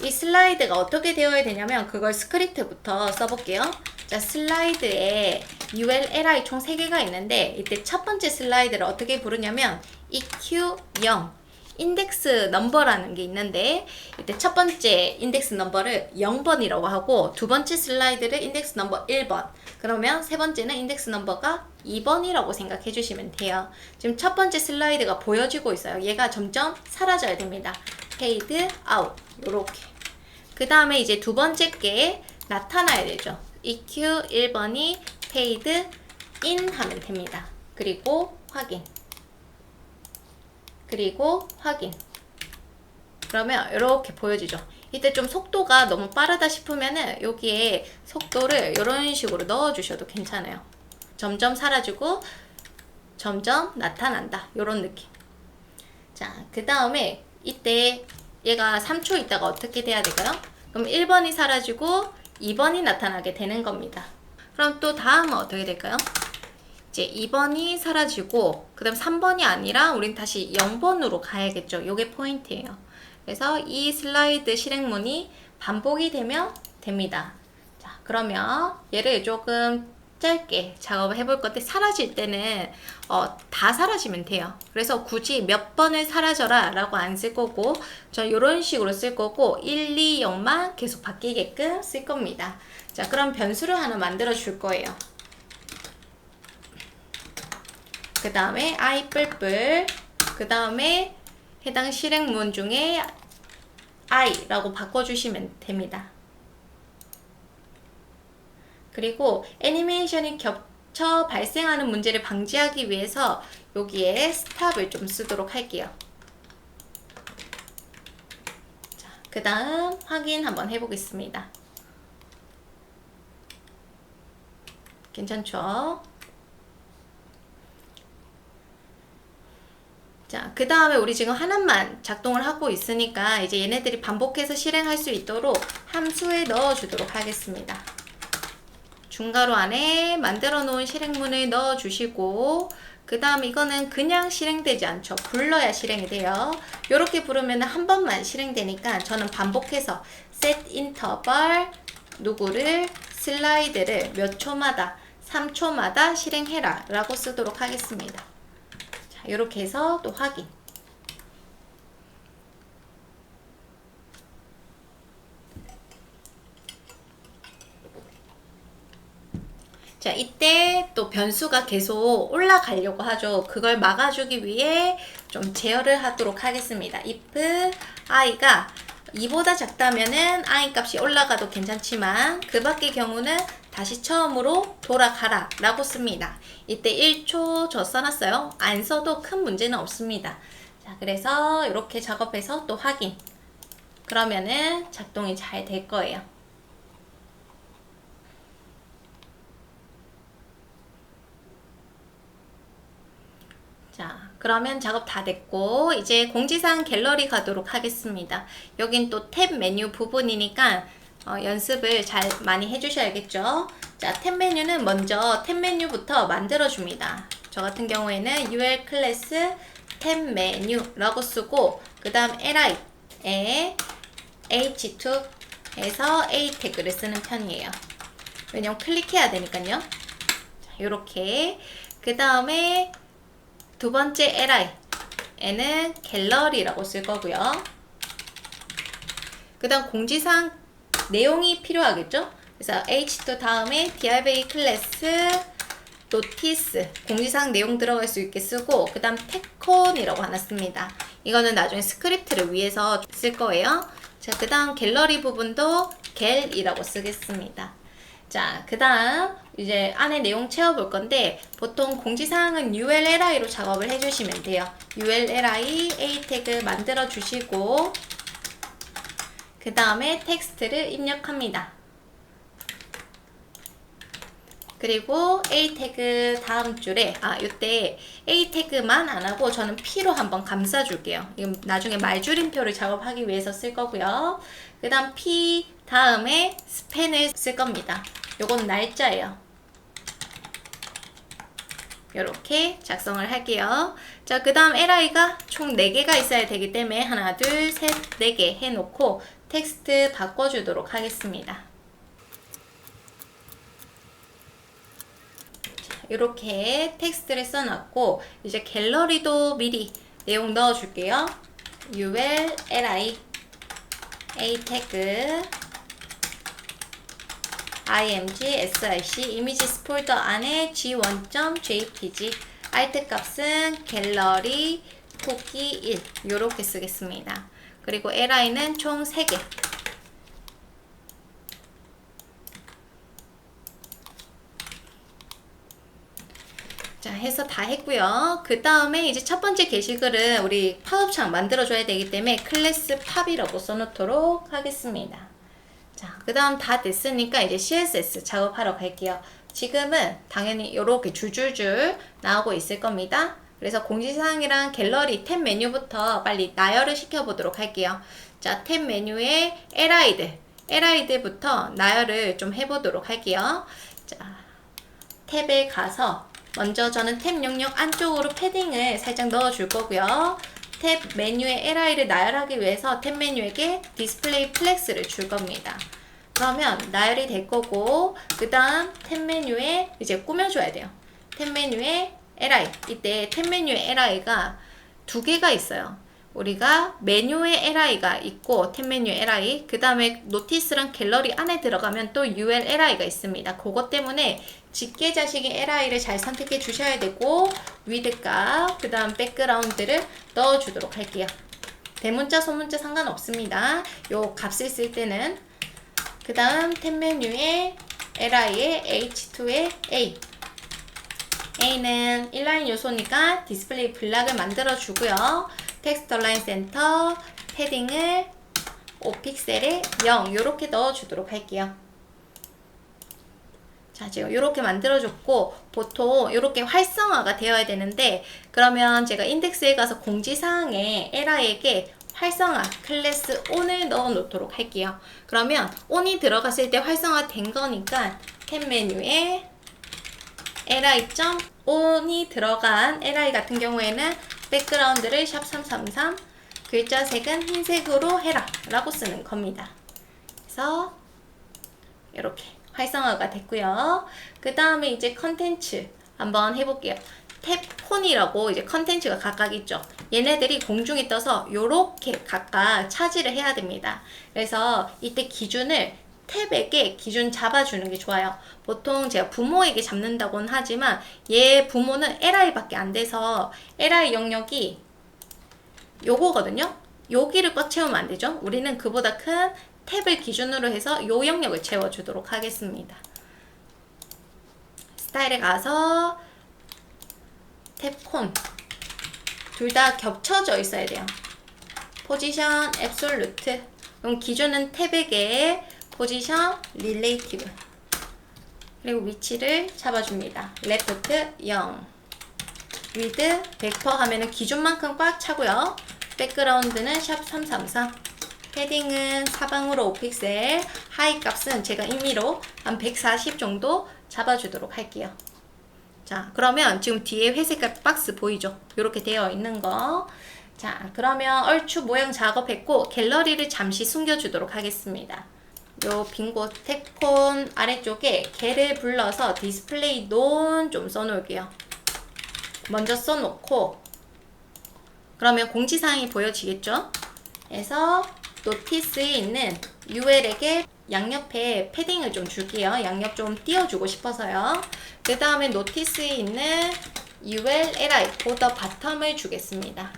A: 이 슬라이드가 어떻게 되어야 되냐면 그걸 스크립트부터 써볼게요. 자, 슬라이드에 ULLI 총 3개가 있는데, 이때 첫 번째 슬라이드를 어떻게 부르냐면 EQ0 인덱스 넘버라는 게 있는데, 이때 첫 번째 인덱스 넘버를 0번이라고 하고 두 번째 슬라이드를 인덱스 넘버 1번, 그러면 세 번째는 인덱스 넘버가 2번이라고 생각해 주시면 돼요. 지금 첫 번째 슬라이드가 보여지고 있어요. 얘가 점점 사라져야 됩니다. 페이드 아웃 요렇게. 그 다음에 이제 두 번째 게 나타나야 되죠. EQ 1번이 페이드 인 하면 됩니다. 그리고 확인. 그리고 확인. 그러면 이렇게 보여지죠. 이때 좀 속도가 너무 빠르다 싶으면은 여기에 속도를 이런 식으로 넣어 주셔도 괜찮아요. 점점 사라지고 점점 나타난다. 이런 느낌. 자, 그 다음에 이때 얘가 3초 있다가 어떻게 돼야 될까요? 그럼 1번이 사라지고 2번이 나타나게 되는 겁니다. 그럼 또 다음은 어떻게 될까요? 이제 2번이 사라지고 그 다음 3번이 아니라 우린 다시 0번으로 가야겠죠. 요게 포인트예요. 그래서 이 슬라이드 실행문이 반복이 되면 됩니다. 자, 그러면 얘를 조금 짧게 작업을 해볼 건데, 사라질 때는 다 사라지면 돼요. 그래서 굳이 몇 번을 사라져라 라고 안 쓸 거고, 저 이런 식으로 쓸 거고 1, 2, 0만 계속 바뀌게끔 쓸 겁니다. 자, 그럼 변수를 하나 만들어 줄 거예요. 그 다음에 i 뿔뿔, 그 다음에 해당 실행문 중에 i라고 바꿔주시면 됩니다. 그리고 애니메이션이 겹쳐 발생하는 문제를 방지하기 위해서 여기에 스탑을 좀 쓰도록 할게요. 자, 그 다음 확인 한번 해보겠습니다. 괜찮죠? 자, 그 다음에 우리 지금 하나만 작동을 하고 있으니까 이제 얘네들이 반복해서 실행할 수 있도록 함수에 넣어주도록 하겠습니다. 중괄호 안에 만들어 놓은 실행문을 넣어주시고, 그 다음 이거는 그냥 실행되지 않죠. 불러야 실행이 돼요. 이렇게 부르면 한 번만 실행되니까 저는 반복해서 set interval 누구를 슬라이드를 몇 초마다 3초마다 실행해라 라고 쓰도록 하겠습니다. 자, 이렇게 해서 또 확인. 자, 이때 또 변수가 계속 올라가려고 하죠. 그걸 막아주기 위해 좀 제어를 하도록 하겠습니다. if i가 2보다 작다면은 i 값이 올라가도 괜찮지만 그 밖의 경우는 다시 처음으로 돌아가라 라고 씁니다. 이때 1초 저 써놨어요. 안 써도 큰 문제는 없습니다. 자, 그래서 이렇게 작업해서 또 확인. 그러면은 작동이 잘 될 거예요. 자, 그러면 작업 다 됐고 이제 공지사항 갤러리 가도록 하겠습니다. 여긴 또 탭 메뉴 부분이니까 연습을 잘 많이 해주셔야겠죠. 자, 탭 메뉴는 먼저 탭 메뉴부터 만들어줍니다. 저 같은 경우에는 ul 클래스 탭 메뉴라고 쓰고 그 다음 li에 h2 해서 a 태그를 쓰는 편이에요. 왜냐면 클릭해야 되니까요. 자, 요렇게 그 다음에 두 번째 li에는 갤러리라고 쓸 거고요. 그 다음 공지사항 내용이 필요하겠죠? 그래서 h2 다음에 div 클래스 노티스 공지사항 내용 들어갈 수 있게 쓰고 그 다음 테콘이라고 하나 씁니다. 이거는 나중에 스크립트를 위해서 쓸 거예요. 자, 그 다음 갤러리 부분도 갤이라고 쓰겠습니다. 자, 그 다음 이제 안에 내용 채워볼 건데 보통 공지사항은 ulli로 작업을 해주시면 돼요. ulli a 태그 만들어 주시고 그 다음에 텍스트를 입력합니다. 그리고 a 태그 다음 줄에 이때 a 태그만 안 하고 저는 p로 한번 감싸 줄게요. 이건 나중에 말줄임표를 작업하기 위해서 쓸 거고요. 그 다음 p 다음에 스팬을 쓸 겁니다. 요건 날짜예요. 이렇게 작성을 할게요. 자, 그 다음 li가 총 4개가 있어야 되기 때문에 하나, 둘, 셋, 4개 해놓고 텍스트 바꿔주도록 하겠습니다. 이렇게 텍스트를 써놨고 이제 갤러리도 미리 내용 넣어줄게요. ul li a 태그 img sic 이미지스 폴더 안에 g1.jpg alt 값은 갤러리 쿠키 1 요렇게 쓰겠습니다. 그리고 li는 총 3개. 자, 해서 다 했고요. 그 다음에 이제 첫 번째 게시글은 우리 팝업창 만들어줘야 되기 때문에 클래스 팝이라고 써놓도록 하겠습니다. 자, 그 다음 다 됐으니까 이제 CSS 작업하러 갈게요. 지금은 당연히 이렇게 줄줄줄 나오고 있을 겁니다. 그래서 공지사항이랑 갤러리 탭 메뉴부터 빨리 나열을 시켜보도록 할게요. 자, 탭 메뉴에 li들부터 나열을 좀 해보도록 할게요. 자, 탭에 가서 먼저 저는 탭 영역 안쪽으로 패딩을 살짝 넣어줄 거고요. 탭 메뉴의 li를 나열하기 위해서 탭 메뉴에게 디스플레이 플렉스를 줄 겁니다. 그러면 나열이 될 거고 그 다음 탭 메뉴에 이제 꾸며줘야 돼요. 탭 메뉴에 li 이때 탭 메뉴의 li가 2개가 있어요. 우리가 메뉴에 li가 있고 탭 메뉴에 li 그 다음에 노티스랑 갤러리 안에 들어가면 또 ulli가 있습니다. 그것 때문에 직계자식의 li를 잘 선택해 주셔야 되고 위드 값 그 다음 백그라운드를 넣어 주도록 할게요. 대문자 소문자 상관없습니다. 요 값을 쓸 때는 그 다음 탭 메뉴에 li에 h2에 a는 인라인 요소니까 디스플레이 블락을 만들어 주고요. 텍스트 얼라인 센터 패딩을 5픽셀에 0 이렇게 넣어주도록 할게요. 자, 지금 이렇게 만들어줬고 보통 이렇게 활성화가 되어야 되는데 그러면 제가 인덱스에 가서 공지사항에 LI에게 활성화 클래스 on을 넣어 놓도록 할게요. 그러면 on이 들어갔을 때 활성화 된 거니까 탭 메뉴에 li.on이 들어간 li 같은 경우에는 백그라운드를 샵333 글자 색은 흰색으로 해라 라고 쓰는 겁니다. 그래서 이렇게 활성화가 됐고요. 그 다음에 이제 컨텐츠 한번 해볼게요. 탭콘이라고 이제 컨텐츠가 각각 있죠. 얘네들이 공중에 떠서 요렇게 각각 차지를 해야 됩니다. 그래서 이때 기준을 탭에게 기준 잡아주는 게 좋아요. 보통 제가 부모에게 잡는다고는 하지만 얘 부모는 LI밖에 안 돼서 LI 영역이 요거거든요. 여기를 꽉 채우면 안 되죠. 우리는 그보다 큰 탭을 기준으로 해서 요 영역을 채워주도록 하겠습니다. 스타일에 가서 탭콘 둘 다 겹쳐져 있어야 돼요. 포지션 앱솔루트 그럼 기준은 탭에게 포지션 릴레이티브 그리고 위치를 잡아줍니다. 레프트 0 위드 100% 하면은 기준만큼 꽉 차고요. 백그라운드는 샵 333 패딩은 사방으로 5픽셀 하이 값은 제가 임의로 한 140 정도 잡아주도록 할게요. 자, 그러면 지금 뒤에 회색깔 박스 보이죠? 이렇게 되어 있는 거. 자, 그러면 얼추 모양 작업했고 갤러리를 잠시 숨겨주도록 하겠습니다. 요 빈곳 탭콘 아래쪽에 개를 불러서 디스플레이 논 좀 써놓을게요. 먼저 써놓고 그러면 공지사항이 보여지겠죠? 그래서 노티스에 있는 UL에게 양옆에 패딩을 좀 줄게요. 양옆 좀 띄워주고 싶어서요. 그 다음에 노티스에 있는 UL LI 보더 바텀을 주겠습니다.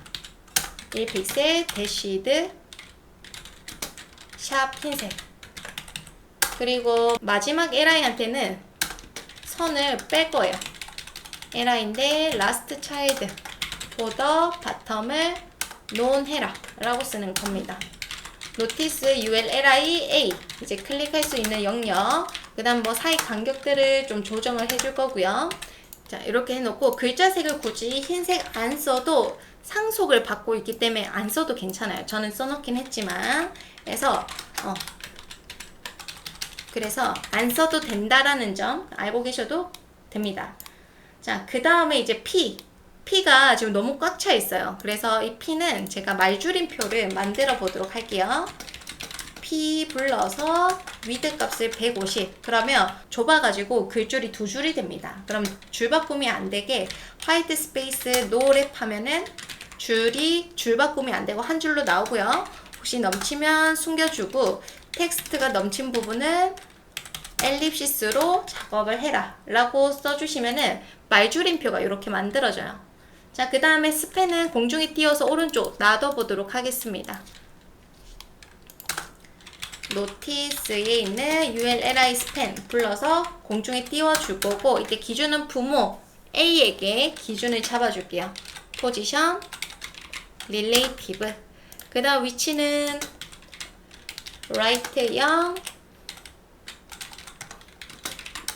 A: 1픽셀 대시드 샵 흰색 그리고 마지막 LI한테는 선을 뺄 거예요. LI인데 라스트 차일드 보더 바텀을 논해라 라고 쓰는 겁니다. 노티스 UL LI A 이제 클릭할 수 있는 영역 그 다음 뭐 사이 간격들을 좀 조정을 해줄 거고요. 자, 이렇게 해놓고 글자색을 굳이 흰색 안 써도 상속을 받고 있기 때문에 안 써도 괜찮아요. 저는 써놓긴 했지만 그래서 안 써도 된다라는 점 알고 계셔도 됩니다. 자, 그 다음에 이제 P가 지금 너무 꽉 차 있어요. 그래서 이 P는 제가 말줄임표를 만들어 보도록 할게요. P 불러서 위드 값을 150 그러면 좁아가지고 글줄이 두 줄이 됩니다. 그럼 줄 바꿈이 안 되게 화이트 스페이스 노랩 하면은 줄 바꿈이 안 되고 한 줄로 나오고요. 혹시 넘치면 숨겨주고 텍스트가 넘친 부분은 엘립시스로 작업을 해라 라고 써주시면은 말줄임표가 이렇게 만들어져요. 자, 그 다음에 스펜은 공중에 띄워서 오른쪽 놔둬보도록 하겠습니다. 노티스에 있는 ULLI 스펜 불러서 공중에 띄워줄 거고 이때 기준은 부모 A에게 기준을 잡아줄게요. 포지션 릴레이티브 그 다음 위치는 라이트 0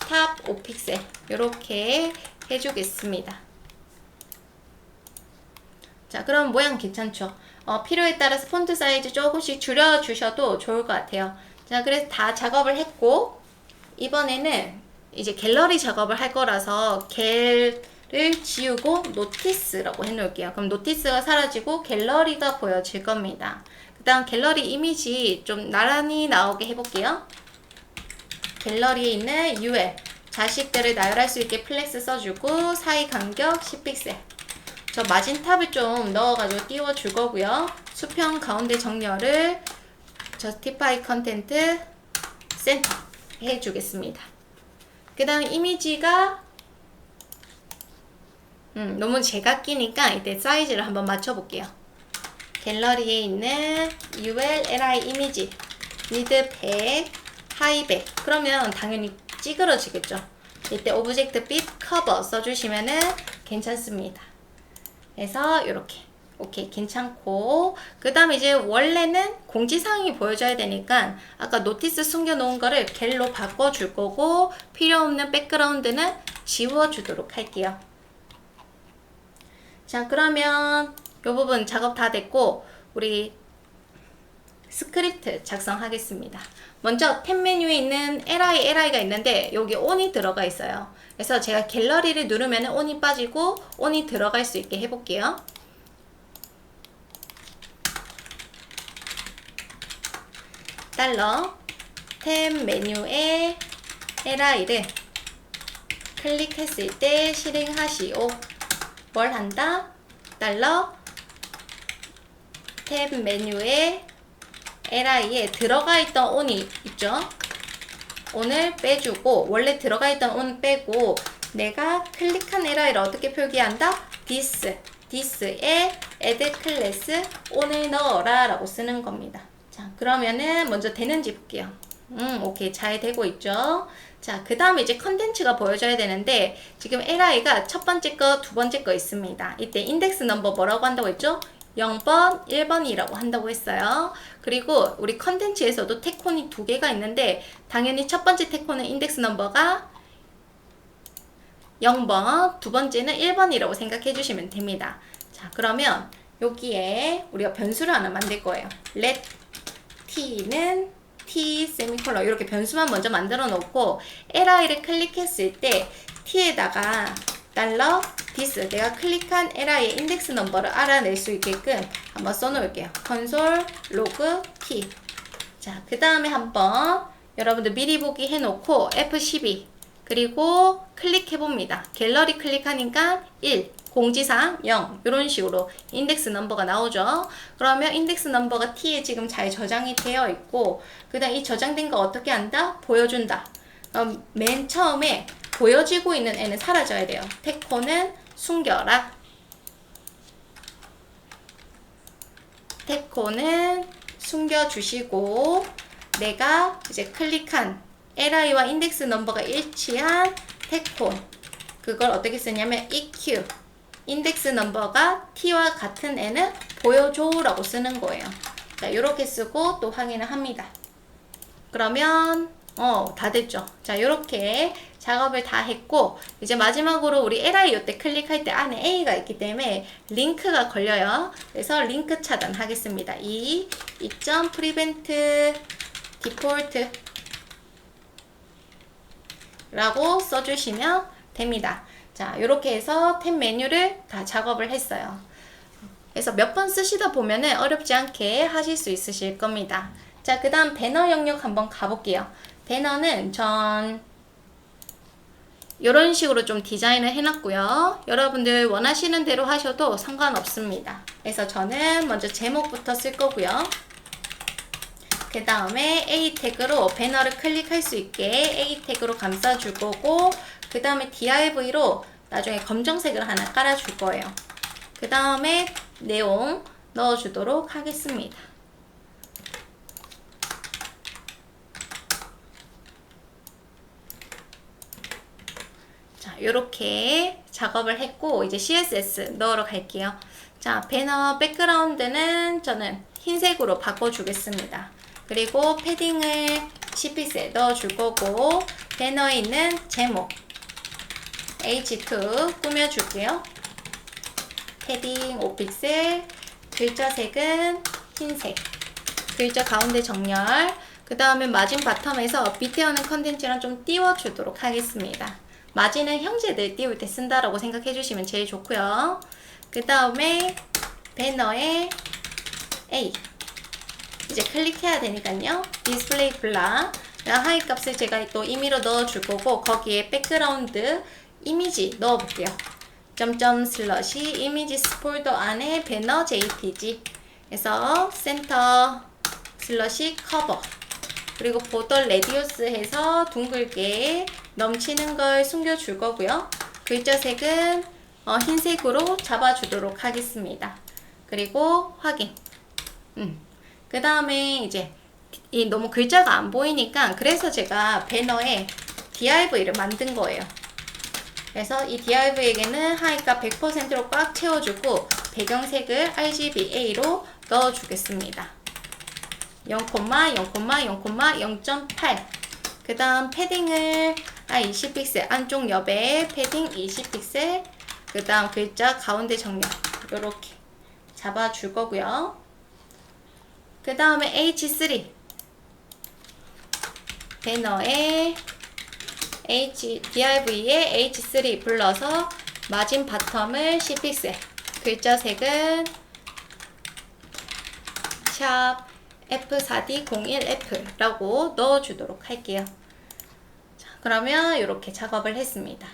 A: 탑 5픽셀 이렇게 해주겠습니다. 자, 그럼 모양 괜찮죠? 필요에 따라서 폰트 사이즈 조금씩 줄여주셔도 좋을 것 같아요. 자, 그래서 다 작업을 했고 이번에는 이제 갤러리 작업을 할 거라서 갤을 지우고 노티스라고 해놓을게요. 그럼 노티스가 사라지고 갤러리가 보여질 겁니다. 그 다음 갤러리 이미지 좀 나란히 나오게 해볼게요. 갤러리에 있는 UL 자식들을 나열할 수 있게 플렉스 써주고 사이 간격 10픽셀 저 마진 탑을 좀 넣어가지고 띄워줄 거고요. 수평 가운데 정렬을 Justify Content 센터 해주겠습니다. 그 다음 이미지가 너무 제각기니까 이때 사이즈를 한번 맞춰볼게요. 갤러리에 있는 UL LI 이미지 미드 100 하이 100 그러면 당연히 찌그러지겠죠. 이때 오브젝트 빛 커버 써주시면은 괜찮습니다. 그래서 이렇게 오케이, 괜찮고. 그 다음에 이제 원래는 공지사항이 보여져야 되니까 아까 노티스 숨겨놓은 거를 갤로 바꿔줄 거고 필요 없는 백그라운드는 지워주도록 할게요. 자, 그러면 이 부분 작업 다 됐고 우리 스크립트 작성하겠습니다. 먼저 탭 메뉴에 있는 LI가 있는데 여기 on이 들어가 있어요. 그래서 제가 갤러리를 누르면 on이 빠지고 on이 들어갈 수 있게 해볼게요. 달러 탭 메뉴에 LI를 클릭했을 때 실행하시오. 뭘 한다? 달러 탭 메뉴에 LI에 들어가 있던 on이 있죠? on을 빼주고 원래 들어가 있던 on 빼고 내가 클릭한 LI를 어떻게 표기한다? this에 add class on을 넣어라 라고 쓰는 겁니다. 자, 그러면은 먼저 되는지 볼게요. 오케이, 잘 되고 있죠? 자, 그 다음에 이제 컨텐츠가 보여져야 되는데 지금 LI가 첫 번째 거, 두 번째 거 있습니다. 이때 인덱스 넘버 뭐라고 한다고 했죠? 0번, 1번이라고 한다고 했어요. 그리고 우리 컨텐츠에서도 태콘이 두 개가 있는데 당연히 첫 번째 태콘은 인덱스 넘버가 0번, 두 번째는 1번이라고 생각해 주시면 됩니다. 자, 그러면 여기에 우리가 변수를 하나 만들 거예요. let t는 t 세미콜론 이렇게 변수만 먼저 만들어 놓고 li를 클릭했을 때 t에다가 달러 this 내가 클릭한 li의 인덱스 넘버를 알아낼 수 있게끔 한번 써놓을게요. console log t. 자, 그 다음에 한번 여러분들 미리 보기 해놓고 F12 그리고 클릭해봅니다. 갤러리 클릭하니까 1, 공지사항 0 이런 식으로 인덱스 넘버가 나오죠. 그러면 인덱스 넘버가 t에 지금 잘 저장이 되어 있고 그 다음 이 저장된 거 어떻게 한다? 보여준다. 맨 처음에 보여지고 있는 애는 사라져야 돼요. 태코는 숨겨라. 태코는 숨겨주시고 내가 이제 클릭한 li와 인덱스 넘버가 일치한 태콘 그걸 어떻게 쓰냐면 eq 인덱스 넘버가 t와 같은 애는 보여줘 라고 쓰는 거예요. 자, 이렇게 쓰고 또 확인을 합니다. 그러면 다 됐죠. 자, 이렇게 작업을 다 했고 이제 마지막으로 우리 li 이때 클릭할 때 안에 a가 있기 때문에 링크가 걸려요. 그래서 링크 차단하겠습니다. prevent default 라고 써주시면 됩니다. 자, 이렇게 해서 탭 메뉴를 다 작업을 했어요. 그래서 몇 번 쓰시다 보면은 어렵지 않게 하실 수 있으실 겁니다. 자, 그 다음 배너 영역 한번 가볼게요. 배너는 전 이런 식으로 좀 디자인을 해놨고요. 여러분들 원하시는 대로 하셔도 상관없습니다. 그래서 저는 먼저 제목부터 쓸 거고요. 그 다음에 A 태그로 배너를 클릭할 수 있게 A 태그로 감싸줄 거고 그 다음에 div로 나중에 검정색을 하나 깔아줄 거예요. 그 다음에 내용 넣어주도록 하겠습니다. 자, 이렇게 작업을 했고 이제 CSS 넣으러 갈게요. 자, 배너 백그라운드는 저는 흰색으로 바꿔주겠습니다. 그리고 패딩을 10픽셀 넣어줄 거고 배너에 있는 제목 H2 꾸며줄게요. 패딩 5픽셀 글자 색은 흰색 글자 가운데 정렬 그 다음에 마진 바텀에서 밑에 오는 컨텐츠랑 좀 띄워주도록 하겠습니다. 마진은 형제들 띄울 때 쓴다라고 생각해 주시면 제일 좋고요. 그 다음에 배너에 A 이제 클릭해야 되니까요. 디스플레이 블락 하이 값을 제가 또 임의로 넣어줄 거고 거기에 백그라운드 이미지 넣어볼게요. 점점 슬러시 이미지 폴더 안에 배너 jpg 해서 센터 슬러시 커버 그리고 보더 레디우스 해서 둥글게 넘치는 걸 숨겨줄 거고요. 글자 색은 흰색으로 잡아주도록 하겠습니다. 그리고 확인. 그 다음에 이제 너무 글자가 안 보이니까 그래서 제가 배너에 div를 만든 거예요. 그래서 이 div에게는 하이값 100%로 꽉 채워주고 배경색을 RGBA로 넣어주겠습니다. 0,0,0,0.8. 그 다음 패딩을 20픽셀, 안쪽 옆에 패딩 20픽셀, 그 다음 글자 가운데 정렬 이렇게 잡아줄 거고요. 그 다음에 H3 배너에 DIV에 H3 불러서 마진 바텀을 10픽셀, 글자 색은 샵 F4D01F라고 넣어주도록 할게요. 자, 그러면 이렇게 작업을 했습니다.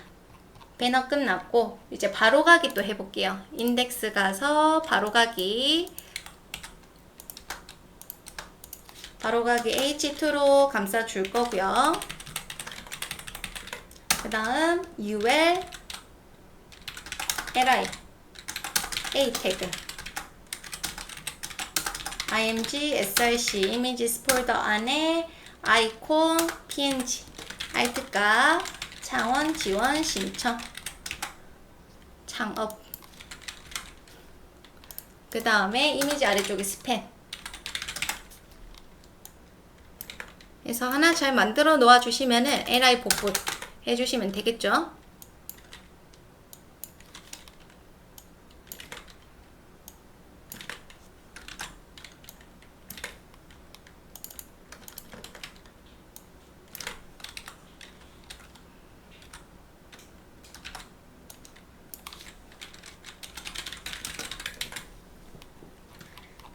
A: 배너 끝났고 이제 바로가기 또 해볼게요. 인덱스 가서 바로가기 H2로 감싸줄 거고요. 그 다음 UL LI A 태그 img src 이미지스 폴더 안에 아이콘 png 알트값 창원 지원 신청 창업. 그 다음에 이미지 아래쪽에 스팸 그래서 하나 잘 만들어 놓아 주시면은 li 복붙 해주시면 되겠죠.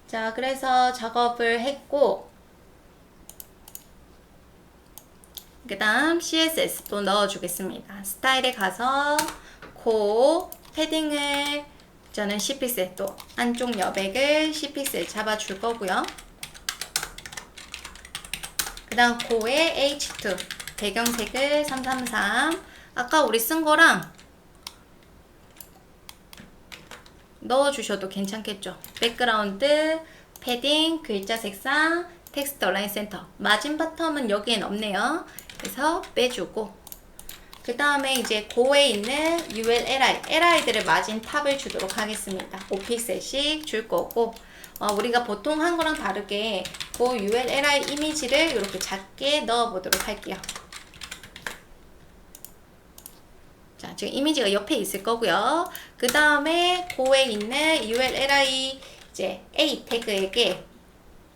A: 자, 그래서 작업을 했고 그 다음 CSS 또 넣어주겠습니다. 스타일에 가서 패딩을 저는 10픽셀 또 안쪽 여백을 10픽셀 잡아줄 거고요. 그 다음 고에 H2 배경색을 333 아까 우리 쓴 거랑 넣어주셔도 괜찮겠죠. 백그라운드, 패딩, 글자 색상, 텍스트 얼라인 센터. 마진 바텀은 여기엔 없네요. 그래서 빼주고 그 다음에 이제 고에 있는 UL LI들의 마진 탑을 주도록 하겠습니다. 5픽셀씩 줄 거고 우리가 보통 한 거랑 다르게 고 UL LI 이미지를 이렇게 작게 넣어 보도록 할게요. 자, 지금 이미지가 옆에 있을 거고요. 그 다음에 고에 있는 UL LI 이제 A 태그에게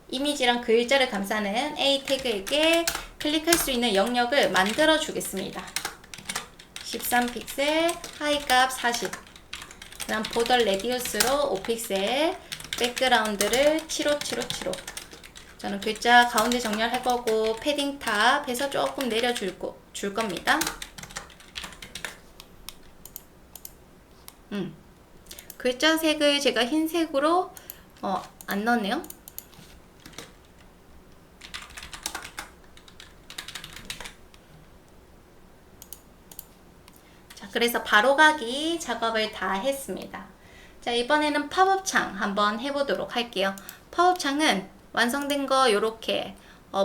A: 이미지랑 글자를 감싸는 A 태그에게 클릭할 수 있는 영역을 만들어 주겠습니다. 13픽셀, 하이값 40. 그 다음 보더 레디우스로 5픽셀, 백그라운드를 757575. 저는 글자 가운데 정렬할 거고 패딩 탑에서 조금 내려줄 겁니다. 글자 색을 제가 흰색으로 안 넣었네요. 자, 그래서 바로가기 작업을 다 했습니다. 자, 이번에는 팝업 창 한번 해보도록 할게요. 팝업 창은 완성된 거 요렇게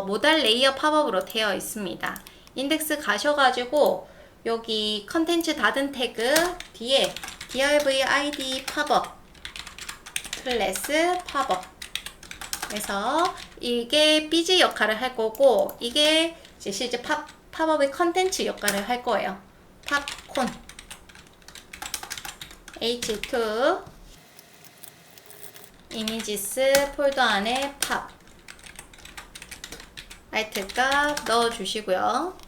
A: 모달 레이어 팝업으로 되어 있습니다. 인덱스 가셔가지고 여기 컨텐츠 닫은 태그 뒤에 div id 팝업 클래스 팝업 그래서 이게 BG 역할을 할 거고 이게 이제 실제 팝업의 컨텐츠 역할을 할 거예요. 팝콘 h2 이미지스 폴더 안에 팝 알트 값 넣어 주시고요.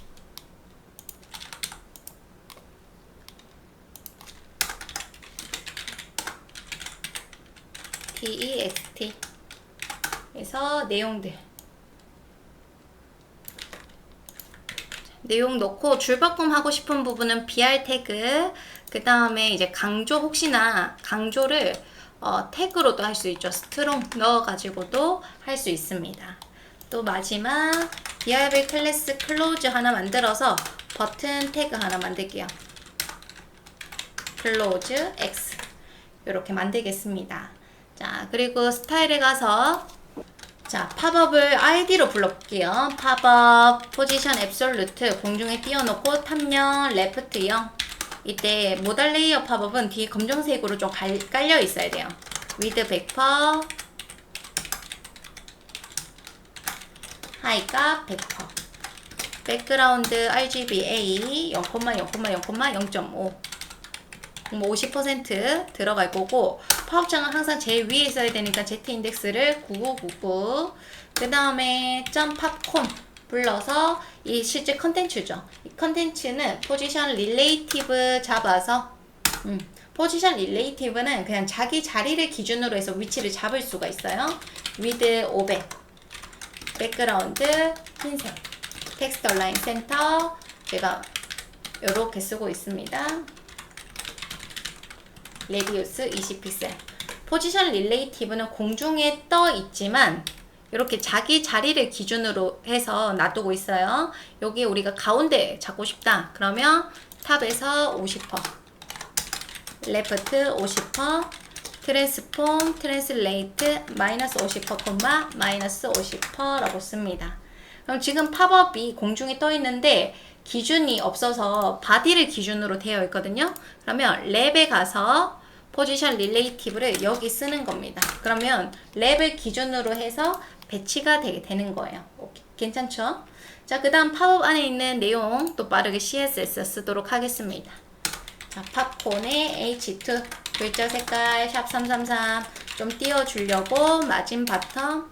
A: text 그래서 내용 넣고 줄바꿈 하고 싶은 부분은 br 태그 그 다음에 이제 혹시나 강조를 태그로도 할 수 있죠. 스트롱 넣어가지고도 할 수 있습니다. 또 마지막 div 클래스 클로즈 하나 만들어서 버튼 태그 하나 만들게요. 클로즈 x 이렇게 만들겠습니다. 자, 그리고 스타일에 가서 자, 팝업을 id로 불러볼게요. 팝업 포지션 앱솔루트 공중에 띄워놓고 탑 0, 레프트 0 이때 모달 레이어 팝업은 뒤에 검정색으로 좀 깔려 있어야 돼요. 위드 100%, 하이값 100%, 백그라운드 RGBA 0,0,0,0.5 50% 들어갈 거고, 팝업창은 항상 제일 위에 있어야 되니까 Z 인덱스를 9999, 그 다음에 점 팝콘 불러서 이 실제 컨텐츠죠. 이 컨텐츠는 포지션 릴레이티브 잡아서 포지션 릴레이티브는 그냥 자기 자리를 기준으로 해서 위치를 잡을 수가 있어요. 위드 500, 백그라운드 흰색, 텍스트 얼라인 센터 제가 이렇게 쓰고 있습니다. 레디우스 20픽셀. 포지션 릴레이티브는 공중에 떠 있지만 이렇게 자기 자리를 기준으로 해서 놔두고 있어요. 여기 우리가 가운데 잡고 싶다. 그러면 탑에서 50%, 레프트 50%, 트랜스폼, 트랜슬레이트 마이너스 50%, 마이너스 50%라고 씁니다. 그럼 지금 팝업이 공중에 떠 있는데 기준이 없어서 바디를 기준으로 되어 있거든요. 그러면 랩에 가서 포지션 릴레이티브를 여기 쓰는 겁니다. 그러면 랩을 기준으로 해서 배치가 되는 거예요. 오케이. 괜찮죠? 자, 그 다음 팝업 안에 있는 내용 또 빠르게 CSS 쓰도록 하겠습니다. 자, 팝콘의 H2 글자 색깔 샵 333 좀 띄워주려고 마진 바텀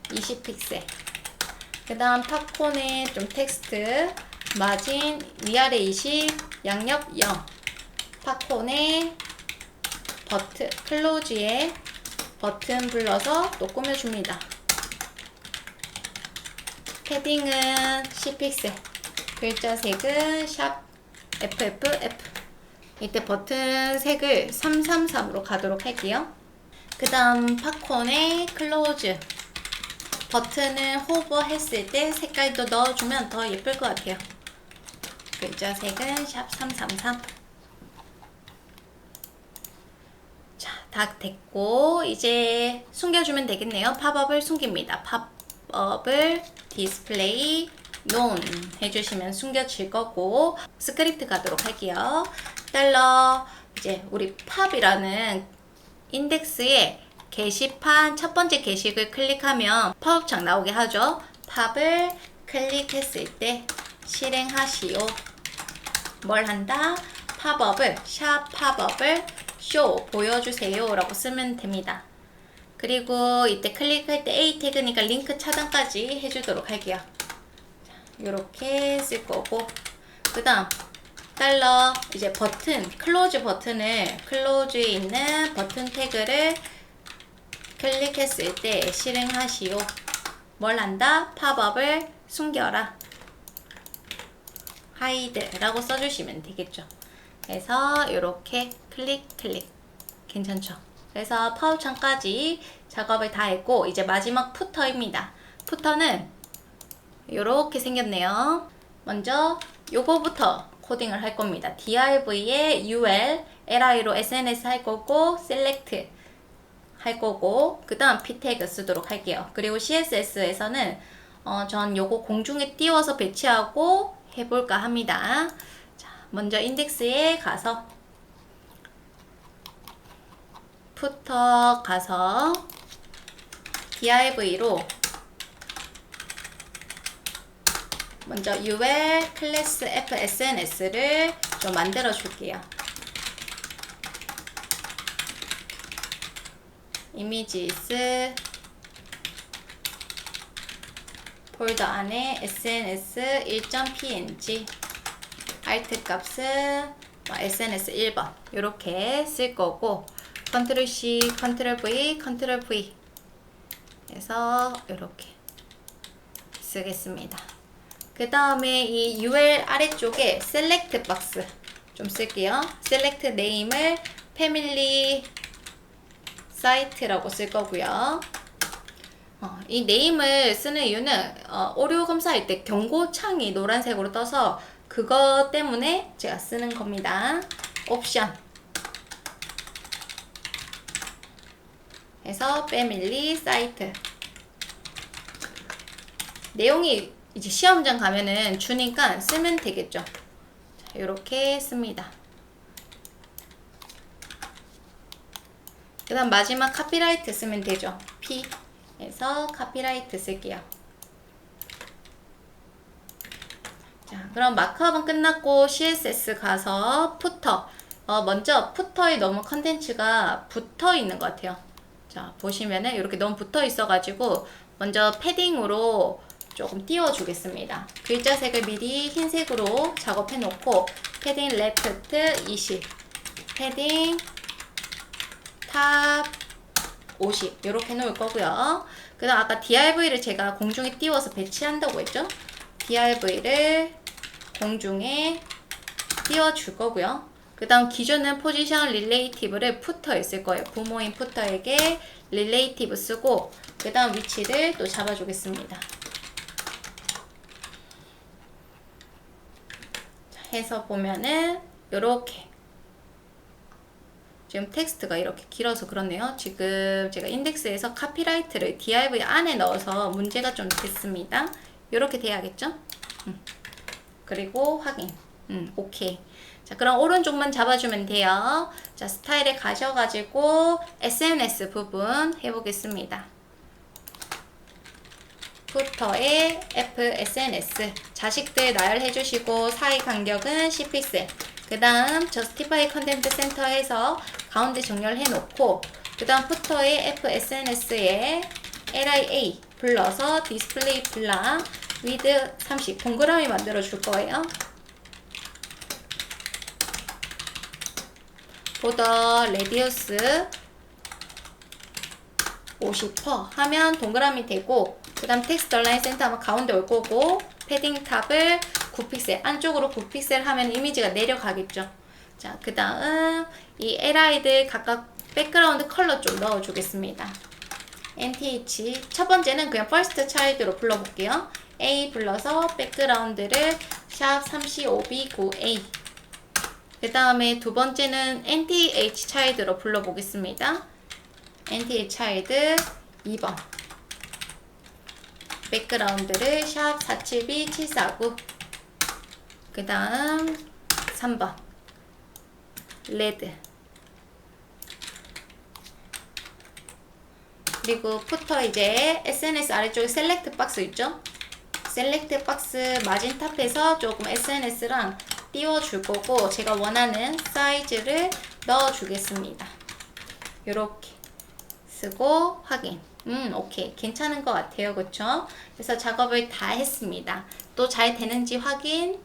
A: 20픽셀. 그 다음 팝콘의 좀 텍스트 마진 위아래 20 양옆 0. 팝콘의 버튼 클로즈에 버튼 불러서 또 꾸며줍니다. 패딩은 10픽셀. 글자 색은 샵 FFF. 이때 버튼 색을 333으로 가도록 할게요. 그 다음 팝콘의 클로즈 버튼을 호버 했을 때 색깔도 넣어주면 더 예쁠 것 같아요. 글자 색은 샵 333. 자, 다 됐고 이제 숨겨주면 되겠네요. 팝업을 숨깁니다. 팝업을 디스플레이 논 해주시면 숨겨질 거고, 스크립트 가도록 할게요. 달러 이제 우리 팝이라는 인덱스에 게시판 첫 번째 게시글 클릭하면 팝업창 나오게 하죠. 팝을 클릭했을 때 실행하시오. 뭘 한다? 팝업을 샵 팝업을 쇼 보여주세요 라고 쓰면 됩니다. 그리고 이때 클릭할 때 A 태그니까 링크 차단까지 해주도록 할게요. 이렇게 쓸 거고, 그 다음 달러 이제 버튼 클로즈 버튼을 클로즈에 있는 버튼 태그를 클릭했을 때 실행하시오. 뭘 한다? 팝업을 숨겨라. 하이드라고 써주시면 되겠죠. 그래서 이렇게 클릭 괜찮죠? 그래서 팝업창까지 작업을 다 했고 이제 마지막 푸터입니다. 푸터는 이렇게 생겼네요. 먼저 요거부터 코딩을 할 겁니다. div에 ul, li로 sns 할 거고 select 할 거고, 그 다음 p 태그 쓰도록 할게요. 그리고 css에서는 전 요거 공중에 띄워서 배치하고 해볼까 합니다. 자, 먼저 인덱스에 가서 푸터 가서 div로 먼저 ul 클래스 fsns를 좀 만들어 줄게요. 이미지스 폴더 안에 sns 1.png alt 값은 sns 1번 이렇게 쓸 거고, 컨트롤 C, 컨트롤 V, 컨트롤 V 해서 이렇게 쓰겠습니다. 그 다음에 이 UL 아래쪽에 select 박스 좀 쓸게요. select name을 family site라고 쓸 거고요. 이 네임을 쓰는 이유는 오류 검사할 때 경고창이 노란색으로 떠서 그것 때문에 제가 쓰는 겁니다. 옵션 해서 패밀리 사이트. 내용이 이제 시험장 가면은 주니까 쓰면 되겠죠. 자, 이렇게 씁니다. 그 다음 마지막 카피라이트 쓰면 되죠. P에서 카피라이트 쓸게요. 자, 그럼 마크업은 끝났고 CSS 가서 푸터. 먼저 푸터에 너무 컨텐츠가 붙어 있는 것 같아요. 자, 보시면은 이렇게 너무 붙어 있어가지고 먼저 패딩으로 조금 띄워주겠습니다. 글자 색을 미리 흰색으로 작업해 놓고 패딩 레프트 20, 패딩 탑 50 이렇게 놓을 거고요. 그 다음 아까 DRV를 제가 공중에 띄워서 배치한다고 했죠. DRV를 공중에 띄워줄 거고요. 그 다음 기존은 포지션 릴레이티브를 푸터에 쓸 거예요. 부모인 푸터에게 릴레이티브 쓰고 그 다음 위치를 또 잡아주겠습니다. 자, 해서 보면은 요렇게 지금 텍스트가 이렇게 길어서 그렇네요. 지금 제가 인덱스에서 카피라이트를 div 안에 넣어서 문제가 좀 됐습니다. 이렇게 돼야겠죠? 그리고 확인. 오케이. 자, 그럼 오른쪽만 잡아주면 돼요. 자, 스타일에 가셔가지고 SNS 부분 해보겠습니다. 푸터에 FSNS 자식들 나열해주시고 사이 간격은 10픽셀. 그 다음 Justify Content Center에서 가운데 정렬해 놓고 그 다음 푸터에 FSNS에 LIA 불러서 디스플레이 블락 위드 30 동그라미 만들어 줄 거예요. 보더 레디우스 50% 하면 동그라미 되고 그 다음 텍스트 얼라인 센터 하면 가운데 올 거고 패딩 탑을 9픽셀 안쪽으로 9픽셀 하면 이미지가 내려가겠죠. 자, 그 다음 이 LI들 각각 백그라운드 컬러 좀 넣어 주겠습니다. NTH 첫 번째는 그냥 first child로 불러볼게요. A 불러서 백그라운드를 샵 35B9A 그 다음에 두 번째는 NTH child로 불러보겠습니다. NTH child 2번 백그라운드를 샵 47B749 그 다음 3번 레드 그리고 푸터 이제 SNS 아래쪽에 셀렉트 박스 있죠? 셀렉트 박스 마진 탑에서 조금 SNS랑 띄워줄 거고 제가 원하는 사이즈를 넣어주겠습니다. 요렇게 쓰고 확인. 오케이. 괜찮은 것 같아요. 그쵸? 그래서 작업을 다 했습니다. 또 잘 되는지 확인.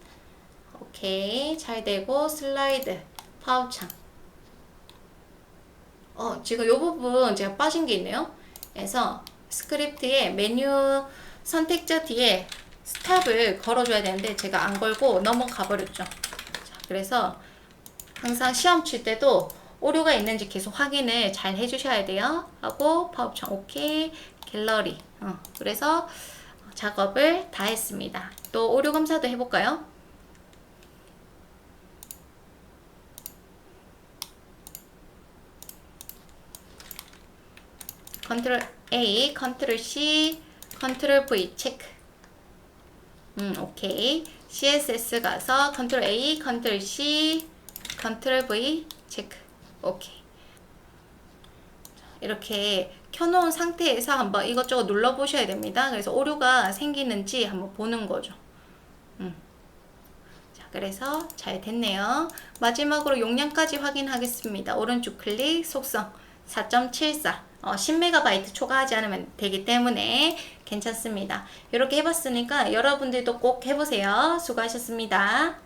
A: 오케이. 잘 되고 슬라이드 파우창. 지금 요 부분 제가 빠진 게 있네요. 그래서 스크립트에 메뉴 선택자 뒤에 스탑을 걸어줘야 되는데 제가 안 걸고 넘어가 버렸죠. 자, 그래서 항상 시험 칠 때도 오류가 있는지 계속 확인을 잘 해주셔야 돼요. 하고 파우창 오케이 갤러리 그래서 작업을 다 했습니다. 또 오류 검사도 해볼까요? 컨트롤 A, 컨트롤 C, 컨트롤 V 체크. 오케이. CSS 가서 컨트롤 A, 컨트롤 C, 컨트롤 V 체크. 오케이. 이렇게 켜놓은 상태에서 한번 이것저것 눌러보셔야 됩니다. 그래서 오류가 생기는지 한번 보는 거죠. 자, 그래서 잘 됐네요. 마지막으로 용량까지 확인하겠습니다. 오른쪽 클릭, 속성 4.74. 10MB 초과하지 않으면 되기 때문에 괜찮습니다. 이렇게 해봤으니까 여러분들도 꼭 해보세요. 수고하셨습니다.